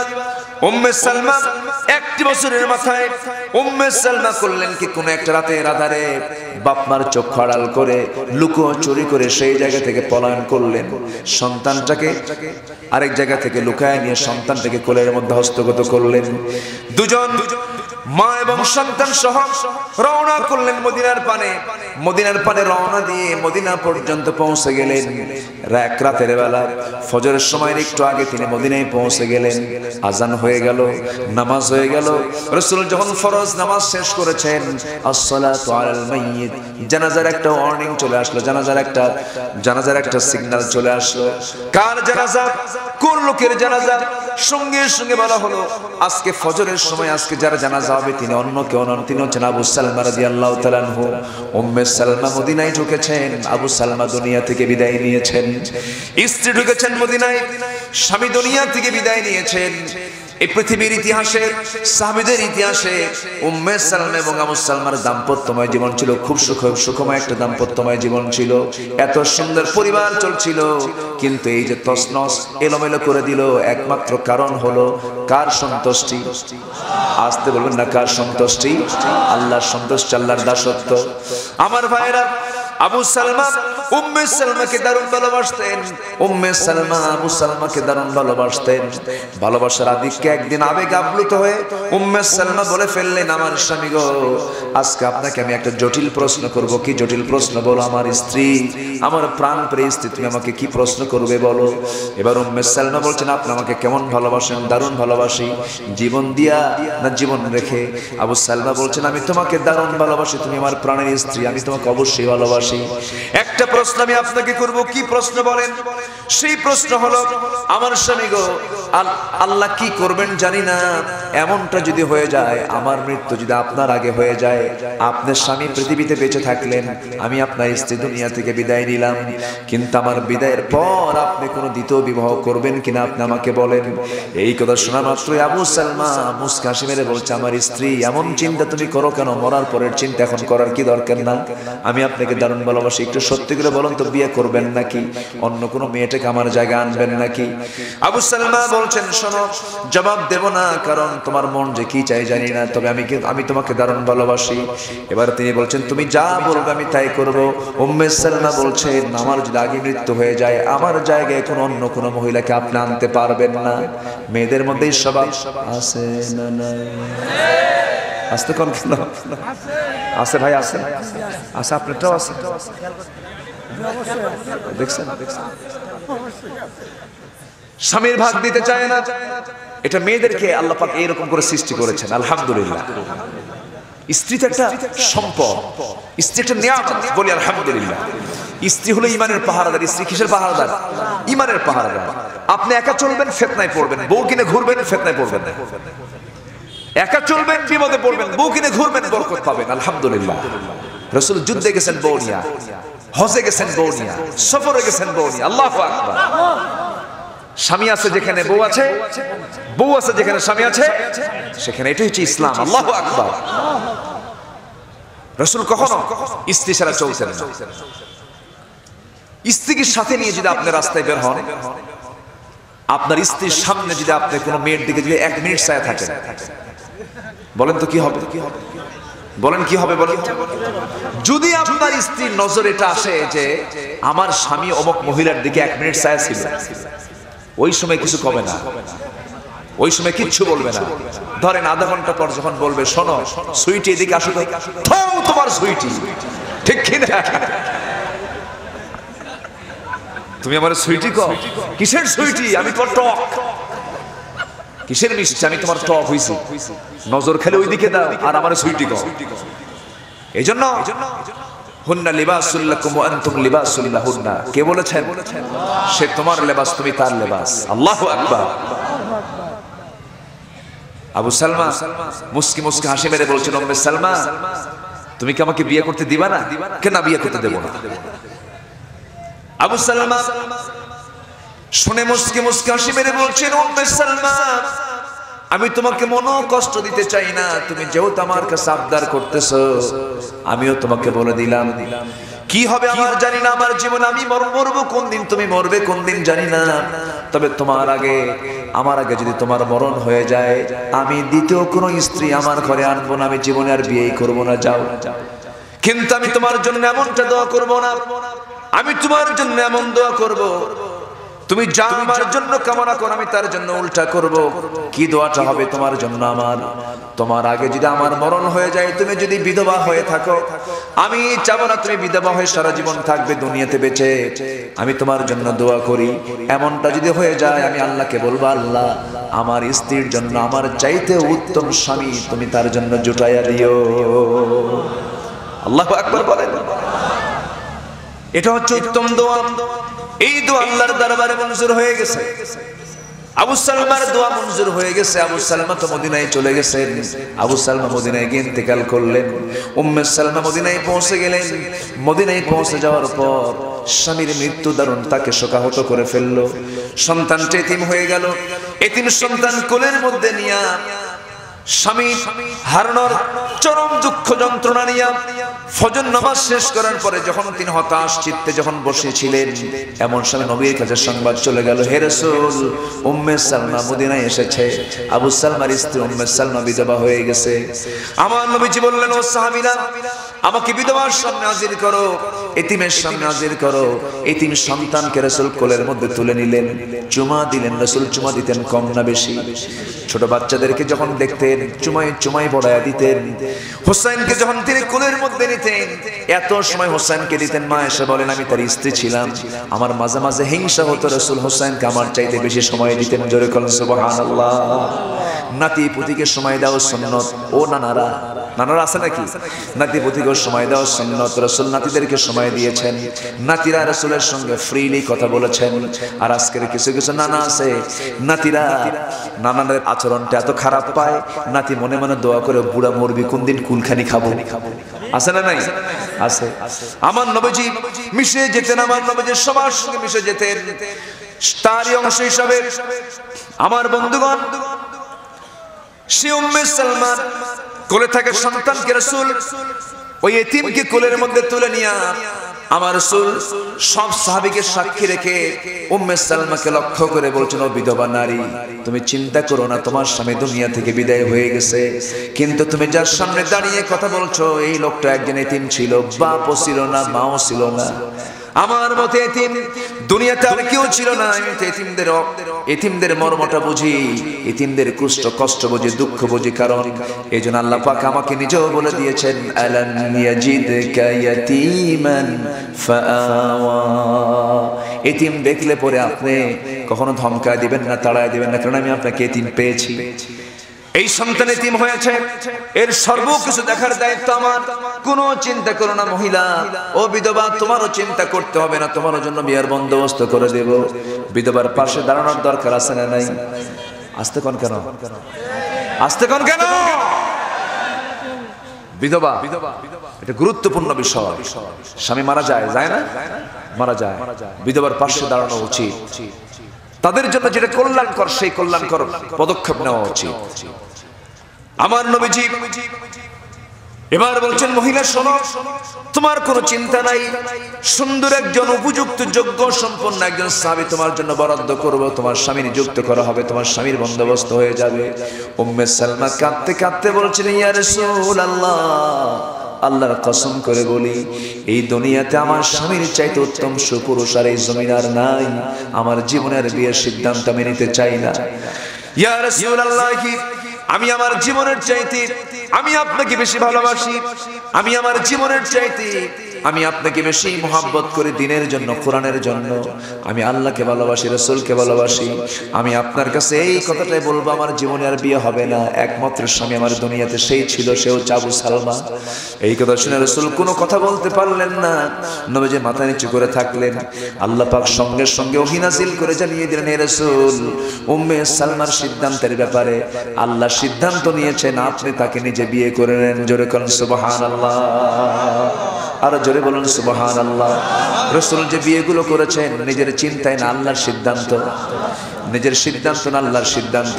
উম্মে সালমা 1 বছরের মাথায় উম্মে সালমা করলেন কি, কোন একটা রাতের আধারে বাপ মার চোখ আড়াল করে লুকো চুরি করে সেই জায়গা থেকে পলায়ন করলেন। সন্তানটাকে আরেক জায়গা থেকে লুকায় নিয়ে সন্তানটাকে কোলের মধ্যে হস্তগত করলেন। দুজন মা এবং সন্তান সহ রওনা করলেন মদিনার পানে। মদিনার পানে রওনা দিয়ে মদিনা পর্যন্ত পৌঁছে গেলেন। রাতের বেলা ফজরের সময়ের একটু আগে তিনি মদিনায় পৌঁছে গেলেন। আজান হয়ে গেল, নামাজ হয়ে গেল। রাসূল যখন ফরজ নামাজ শেষ করেছেন, আসসালাতু আলাল মাইয়িত, জানাজার একটা ওয়ার্নিং চলে আসলো, জানাজার একটা সিগন্যাল চলে আসলো। কার জানাজা, কোন লোকের জানাজা? সঙ্গে সঙ্গে বলা হলো আজকে ফজরের সময় আজকে যার জানাজা হবে তিনি অন্য কেউ নন, তিনি হচ্ছেন আবু সালমা রাদিয়াল্লাহু তাআলা আনহু। উম্মে সালমা মদিনায় ঢুকেছেন, আবু সালমা দুনিয়া থেকে বিদায় নিয়েছেন। স্ত্রী ঢুকেছেন মদিনায়, স্বামী দুনিয়া থেকে বিদায় নিয়েছেন। এই পৃথিবীর ইতিহাসে, সাহাবীদের ইতিহাসে উম্মে সালমা এবং আবু সালমার দাম্পত্যময় জীবন ছিল খুব সুখময় একটা দাম্পত্যময় জীবন ছিল। এত সুন্দর পরিবার চলছিল, কিন্তু এই যে তছনছ এলোমেলো করে দিল, একমাত্র কারণ হলো কার সন্তুষ্টি? আসতে বলবেন না, কার সন্তুষ্টি? আল্লাহর সন্তুষ্টি, আল্লাহর দাসত্ব। আমার ভাইরা, আবু সালমা উম্মে সালমাকে দারুণ ভালোবাসতেন। উম্মে সালমা আবু সালমাকে দারুণ ভালোবাসতেন। ভালোবাসার আদিকে একদিন আবেগ আপ্লুত হয়ে উম্মে সালমা বলে ফেললেন, আমার স্বামী গো, আজকে আপনাকে আমি একটা জটিল প্রশ্ন করব। কি জটিল প্রশ্ন? বলো। আমার স্ত্রী, আমার প্রাণ প্রিয় স্ত্রী, তুমি আমাকে কি প্রশ্ন করবে বলো। এবার উম্মে সালমা বলছেন, আপনি আমাকে কেমন ভালোবাসেন? দারুণ ভালোবাসি। জীবন দিয়া না জীবন রেখে? আবু সালমা বলছেন, আমি তোমাকে দারুণ ভালোবাসি, তুমি আমার প্রাণের স্ত্রী, আমি তোমাকে অবশ্যই ভালোবাসি। একটা প্রশ্ন আমি আপনাকে করব। কি প্রশ্ন বলেন? সেই প্রশ্ন হলো, আমার স্বামী গো, আল্লাহ কি করবেন জানি না, এমনটা যদি হয়ে যায়, আমার মৃত্যু যদি আপনার আগে হয়ে যায়, আপনার স্বামী পৃথিবীতে বেঁচে থাকলেন, আমি আপনার স্ত্রী দুনিয়া থেকে বিদায় নিলাম, কিন্তু আমার বিদায়ের পর আপনি কোনো দ্বিতীয় বিবাহ করবেন কিনা আপনি আমাকে বলেন। এই কথা শোনা মাত্রই আবু সালমা মুস্কি হাসি মেরে বলছে, আমার স্ত্রী, এমন চিন্তা তুমি করো কেন? মরার পরের চিন্তা এখন করার কি দরকার না? আমি আপনাকে দারুণ ভালোবাসি, একটু সত্যি করে বলুন তো, বিয়ে করবেন নাকি? অন্য কোনো মেয়েটাকে আমার জায়গায় আনবেন নাকি? আবু সালমা বলছেন, শোনো, জবাব দেব না, কারণ তোমার মন যে কি চাই জানি না, তবে আমি তোমাকে দারুণ ভালোবাসি। এবার তিনি বলছেন, তুমি যা বলবে আমি তাই করব। উম্মে সালমা বলছেন, আমার যদি আগে মৃত্যু হয়ে যায়, আমার জায়গায় কোনো অন্য কোনো মহিলাকে আপনি আনতে পারবেন না। মেয়েদের মধ্যে স্বভাব আছে না নাই? আসতে কোন আছে ভাই, আছে আছে, আপনারটাও আছে, দেখছেন? স্বামীর ভাগ দিতে চায় না, এটা মেয়েদেরকে আল্লাহ পাক এইরকম করে সৃষ্টি করেছেন। আলহামদুলিল্লাহ, স্ত্রী তো একটা সম্পদ, স্ত্রী একটা নিয়ামত, বলি আলহামদুলিল্লাহ। স্ত্রী হলো ইমানের পাহারাদার। স্ত্রী কিসের পাহারাদার? ইমানের পাহারাদার। আপনি একা চলবেন, ফিতনায় পড়বেন, বউ কিনে ঘুরবেন, ফিতনায় পড়বেন। একা চলবেন, বিপদে পড়বেন, বউ কিনে ঘুরবেন, বরকত পাবেন। আলহামদুলিল্লাহ। রাসূল যুদ্ধে গেছেন বউ নিয়া, হজে গেছেন বউ নিয়া, সফরে গেছেন বউ নিয়া। আল্লাহু আকবার। স্বামী আছে যেখানে বউ আছে, বউ আছে যেখানে স্বামী আছে, সেখানে এটাই হচ্ছে ইসলাম। আল্লাহু আকবার। রাসূল কখনো স্ত্রী ছাড়া চলতেন না। স্ত্রীকে সাথে নিয়ে যদি আপনি রাস্তায় বের হন, আপনার স্ত্রীর সামনে যদি আপনি কোনো মেয়ের দিকে যদি 1 মিনিট চায় থাকেন, বলেন তো কি হবে? বলেন কি হবে? বলেন। যদি আপনার স্ত্রীর নজর এটা আসে যে আমার স্বামী অমুক মহিলার দিকে 1 মিনিট চায় ছিল, ওই সময় কিছু কবে না, ওই সময় কিচ্ছু বলবে না। ধরেন আধা ঘন্টা পর যখন বলবে, শোনো সুইটি এদিকে আসো তো, তোমার সুইটি, ঠিক কিনা? তুমি আমার সুইটি কও? কিসের সুইটি? আমি তোর টক। কিসের মিষ্টি? আমি তোমার টক হইছি, নজর খেলে ওইদিকে দাও আর আমার সুইটি কও। এই জন্য হুন্না লিবাসুল লাকুম ওয়া আনতুম লিবাসুল লাহুন্না। কে বলেছেন? সে তোমার লেবাস, তুমি তার লেবাস। আল্লাহু আকবার। আবু সালমা মুস্কি মুস্কি হাসি মেরে বলছেন, উম্মে সালমা তুমি কি আমাকে বিয়ে করতে দিবা না? কেন বিয়ে করতে দেব না? আবু সালমা শুনে মুস্কি মুস্কি হাসি মেরে বলছেন, উম্মে সালমা আমি তোমাকে মনো কষ্ট দিতে চাই না, তুমি যেহেতু আমার কাছে আবদার করতেছো আমিও তোমাকে বলে দিলাম, কি হবে আমার জানি না, আমার জীবন আমি মরবো কোন দিন, তুমি মরবে কোন দিন জানি না, তবে আমার আগে যদি তোমার মরণ হয়ে যায় আমি দ্বিতীয় কোনো স্ত্রী আমার ঘরে আনবো না, আমি জীবনে আর বিয়েই করবো না, যাও। কিন্তু আমি তোমার জন্য এমনটা দোয়া করবো না, আমি তোমার জন্য এমন দোয়া করব, তুমি যা আমার জন্য কামনা করো আমি তার জন্য উল্টা করব। কি দোয়াটা হবে তোমার জন্য? তোমার আগে যদি আমার মরণ হয়ে যায়, তুমি যদি বিধবা হয়ে থাকো, আমি চাবো না তুমি বিধবা হয়ে সারা জীবন থাকবে দুনিয়াতে বেঁচে, আমি তোমার জন্য দোয়া করি এমনটা যদি হয়ে যায় আমি আল্লাহকে বলবো, আল্লাহ আমার স্ত্রীর জন্য আমার চাইতে উত্তম স্বামী তুমি তার জন্য জুটাইয়া দিও। আল্লাহু আকবার বলেন। এটা হচ্ছে উত্তম দোয়া। এই দোয়া আল্লাহর দরবারে মঞ্জুর হয়ে গেছে। আবু সালমার দোয়া মঞ্জুর হয়ে গেছে। আবু সালমা তো মদিনায় চলে গেছেন। আবু সালমা মদিনায় গিয়ে ইন্তেকাল করলেন। উম্মে সালমা মদিনায় পৌঁছে গেলেন। মদিনায় পৌঁছে যাওয়ার পর স্বামীর মৃত্যু দারুণ তাকে শোকাহত করে ফেললো। সন্তানটা এতিম হয়ে গেল। এতিম সন্তান কোলের মধ্যে নিয়া স্বামী হারানোর চরম দুঃখ যন্ত্রণা নিয়া ফজর নামাজ শেষ করার পরে যখন তিনি হতাশ চিত্তে যখন বসেছিলেন, এমন সময় নবীর কাছে সংবাদ চলে গেল, হে রাসূল উম্মে সালমা মদিনায় এসেছে, আবু সালমার স্ত্রী উম্মে সালমা বিধবা হয়ে গেছে। আমার নবীজি বললেন, ও সাহাবীরা আমাকে বিধবার সামনে হাজির করো, এতিমের সামনে হাজির করো। এতিম সন্তানকে রাসূল কোলের মধ্যে তুলে নিলেন, চুমা দিলেন। রাসূল চুমা দিতেন কম না বেশি? ছোট বাচ্চাদেরকে যখন দেখতেন চুমাই বড়ায়া দিতেন। হোসেনকে যখন তিনি কোলের মধ্যে নিতেন এত সময় হোসেনকে দিতেন। মা এসে বলেন, আমি তার স্ত্রী ছিলাম, আমার মাঝে মাঝে হিংসা হতো, রাসূল হোসেনকে আমার চাইতে বেশি সময় দিতেন। জোরে বলেন সুবহানাল্লাহ। নাতি পুতিকে সময় দাও সুন্নত। ও নানারা আছে নাকি? নাতি পুতিকে সময় দাও সুন্নত। রাসূল নাতিদেরকে সময় দিয়েছেন। নাতিরা রাসূলের সঙ্গে ফ্রিলি কথা বলেছেন। আর আজকের কিছু কিছু নানা আছে, নাতিরা নানাদের আচরণটা এত খারাপ পায়, নাতি মনে মনে দোয়া করে বুড়া মরবি কোন দিন কুলখানি খাবো। আছে না নাই? আছে। আমার নবীজি মিশে যেতেন, আমার নবীজি সবার সঙ্গে মিশে যেতেন। তারই অংশ হিসাবে আমার বন্ধুগণ সে উম্মে সালমা কোলে থাকা সন্তানকে রাসূল ওই এতিমকে কোলের মধ্যে তুলে নিয়ে আমার রাসূল সব সাহাবীকে সাক্ষী রেখে উম্মে সালমাকে লক্ষ্য করে বলছেন, ও বিধবা নারী তুমি চিন্তা করো না, তোমার স্বামী দুনিয়া থেকে বিদায় হয়ে গেছে, কিন্তু তুমি যার সামনে দাঁড়িয়ে কথা বলছো এই লোকটা একজন এতিম ছিল, বাপও ছিল না মাও ছিল না, আমার মতে এতিম দুনিয়াতে আর কেউ ছিল না। আমি তো এতিমদের মর্মটা বুঝি, এতিমদের কষ্ট বুঝি, দুঃখ বুঝি। কারণ এই জন্য আল্লাহ পাক আমাকে নিজেও বলে দিয়েছেন, আলাম ইয়াজিদকা ইয়াতীমান ফাআওয়া। এতিম দেখলে পরে আপনি কখনো ধমকায় দিবেন না, তাড়ায় দিবেন না, কারণ আমি আপনাকে এতিম পেয়েছি। এই সন্তান এতিম হয়েছে, এর সর্বকিছু দেখার দায়িত্ব আমার। কোনো চিন্তা করো না মহিলা, ও বিধবা তোমারও চিন্তা করতে হবে না, তোমার জন্য বিয়ার বন্দোবস্ত করে দেব। বিধবার পাশে দাঁড়ানোর দরকার আছে না নাই? আসতে কোন কেন? বিধবা এটা গুরুত্বপূর্ণ বিষয়। স্বামী মারা যায় না? মারা যায়, বিধবার পাশে দাঁড়ানো উচিত। তাদের জন্য যেটা কল্যাণকর সেই কল্যাণকর পদক্ষেপ নেওয়া উচিত। আমার নবীজি এবার বলছেন, মহিলা শোনো, তোমার কোনো চিন্তা নাই, সুন্দর একজন উপযুক্ত যোগ্য সম্পন্ন একজন স্বামী তোমার জন্য বরাদ্দ করব, তোমার স্বামী নিযুক্ত করা হবে, তোমার স্বামীর বন্দোবস্ত হয়ে যাবে। উম্মে সালমা কাঁদতে কাঁদতে বলছেন, ইয়া রাসূলুল্লাহ আল্লাহর কসম করে বলি এই দুনিয়াতে আমার স্বামীর চাইতে উত্তম সুপুরুষ আর এই জমিন আর নাই। আমার জীবনের বিয়ের সিদ্ধান্ত আমি নিতে চাই না। ইয়া রাসূলুল্লাহ আমি আমার জীবনের চাইতে আমি আপনাকে বেশি ভালোবাসি, আমি আমার জীবনের চাইতে আমি আপনাকে বেশি মহব্বত করি দিনের জন্য, কোরআনের জন্য। আমি আল্লাহকে ভালোবাসি, রাসূলকে ভালোবাসি। আমি আপনার কাছে এই কথাটাই বলবো, আমার জীবনে আর বিয়ে হবে না। একমাত্র স্বামী আমার দুনিয়াতে সেই ছিল, সেও আবু সালমা। এই কথা শুনে রাসূল কোনো কথা বলতে পারলেন না, নবীজি মাথা নিচু করে থাকলেন। আল্লাহ পাক সঙ্গে সঙ্গে ওহী নাযিল করে জানিয়ে দিলেন, হে রাসূল, উম্মে সালমার সিদ্ধান্তের ব্যাপারে আল্লাহ সিদ্ধান্ত নিয়েছেন, আপনি তাকে নিজে বিয়ে করে নেন। জোরে বলুন সুবহানাল্লাহ, আর জোরে বলুন সুবহানাল্লাহ। রাসূল যে বিয়েগুলো করেছেন নিজের চিন্তায় না, আল্লাহর সিদ্ধান্ত, নিজের সিদ্ধান্ত না, আল্লাহর সিদ্ধান্ত।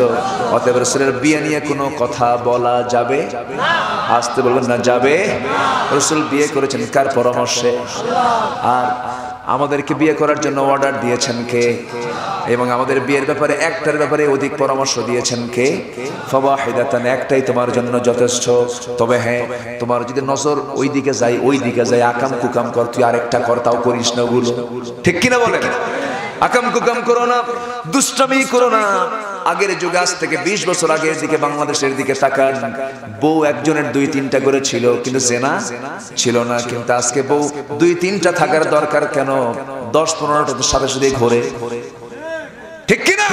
অতএব রাসূলের বিয়ে নিয়ে কোনো কথা বলা যাবে? আসতে বলবেন না, যাবে। রাসূল বিয়ে করেছেন কার পরামর্শে? আর আমাদেরকে বিয়ে করার জন্য অর্ডার দিয়েছেন কে? এবং আমাদের বিয়ের ব্যাপারে একটার ব্যাপারে অধিক পরামর্শ দিয়েছেন কে? ফাওয়াহিদাতান, একটাই তোমার জন্য যথেষ্ট। তবে হ্যাঁ, তোমার যদি নজর ওই দিকে যায়, আকাম কুকাম কর, তুই আরেকটা কর, তাও করিস না। ওগুলো ঠিক কিনা বলেন? আকাম কুকাম করো না, দুষ্টামি করো না। আগের যুগে, আজ থেকে 20 বছর আগের দিকে বাংলাদেশের দিকে তাকান, বউ একজনের 2-3টা করে ছিল, কিন্তু জেনা ছিল না। কিন্তু আজকে বউ 2-3টা থাকার দরকার কেন? 10-15টার সাথে সাথে ঘোরে, ঠিক কিনা?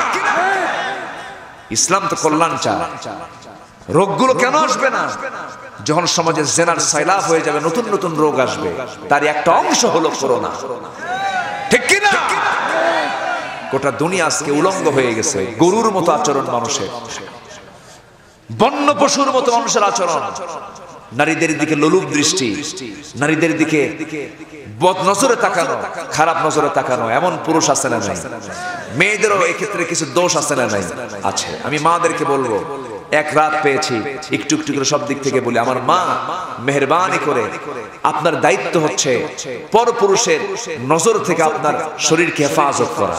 ইসলাম তো কল্যাণ চায়। রোগগুলো কেন আসবে না? যখন সমাজে জেনার সাইলাব হয়ে যাবে, নতুন নতুন রোগ আসবে। তার একটা অংশ হলো করোনা, ঠিক কিনা? গোটা দুনিয়া আজকে উলঙ্গ হয়ে গেছে, গরুর মতো আচরণ মানুষের, বন্য পশুর মতো মানুষের আচরণ, নারীদের দিকে লোলুপ দৃষ্টি, নারীদের দিকে বদ নজরে তাকানো, খারাপ নজরে তাকানো। এমন পুরুষ আছে না নাই? মেয়েদেরও এক্ষেত্রে কিছু দোষ আছে না নাই? আছে। আমি মাদেরকে বলবো, এক রাত পেয়েছি, একটু একটু করে সব দিক থেকে বলি, আমার মা, মেহেরবানি করে আপনার দায়িত্ব হচ্ছে পরপুরুষের নজর থেকে আপনার শরীরকে হেফাজত করা,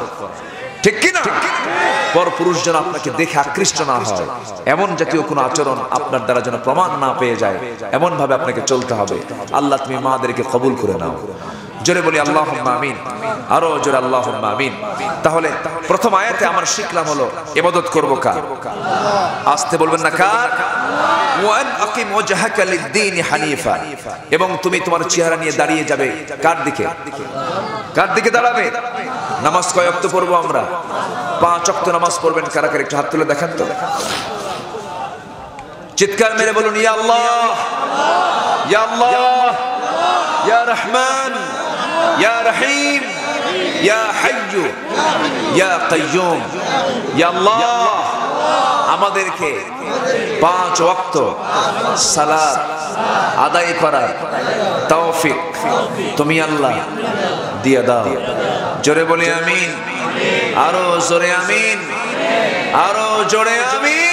ঠিক কিনা? পরপুরুষ যেন আপনাকে দেখে আকৃষ্ট না হয়, এমন জাতীয় কোনো আচরণ আপনার দ্বারা যেন প্রমাণ না পেয়ে যায়, এমন ভাবে আপনাকে চলতে হবে। আল্লাহ তুমি মাদেরকে কবুল করে নাও। জোরে বলি আল্লাহুম্মা আমিন, আরো জোরে আল্লাহুম্মা আমিন। তাহলে প্রথম আয়াতে আমার শিখলাম হলো ইবাদত করব কার? আসতে বলবেন না, কার? ওয়ান আকিম ওয়াজহাকা লিদ-দীন হানিফা, এবং তুমি তোমার চেহারা নিয়ে দাঁড়িয়ে যাবে কার দিকে? কার দিকে দাঁড়াবে? নামাজ কয় ওয়াক্ত পড়বো আমরা? 5 ওয়াক্ত নামাজ পড়বেন। কারা কারা একটু হাত তুলে দেখান তো, চিৎকার মেরে বলুন, ইয়া আল্লাহ, ইয়া আল্লাহ, ইয়া রহমান, ইয়া রহিম, ইয়া হাইয়্যু, ইয়া কাইয়্যুম। ইয়া আল্লাহ, আমাদেরকে 5 ওয়াক্ত সালাত আদায় করার তৌফিক তুমি আল্লাহ দিয়ে দাও। জোরে বলি আমিন, আরো জোরে আমিন, আরো জোরে আমিন।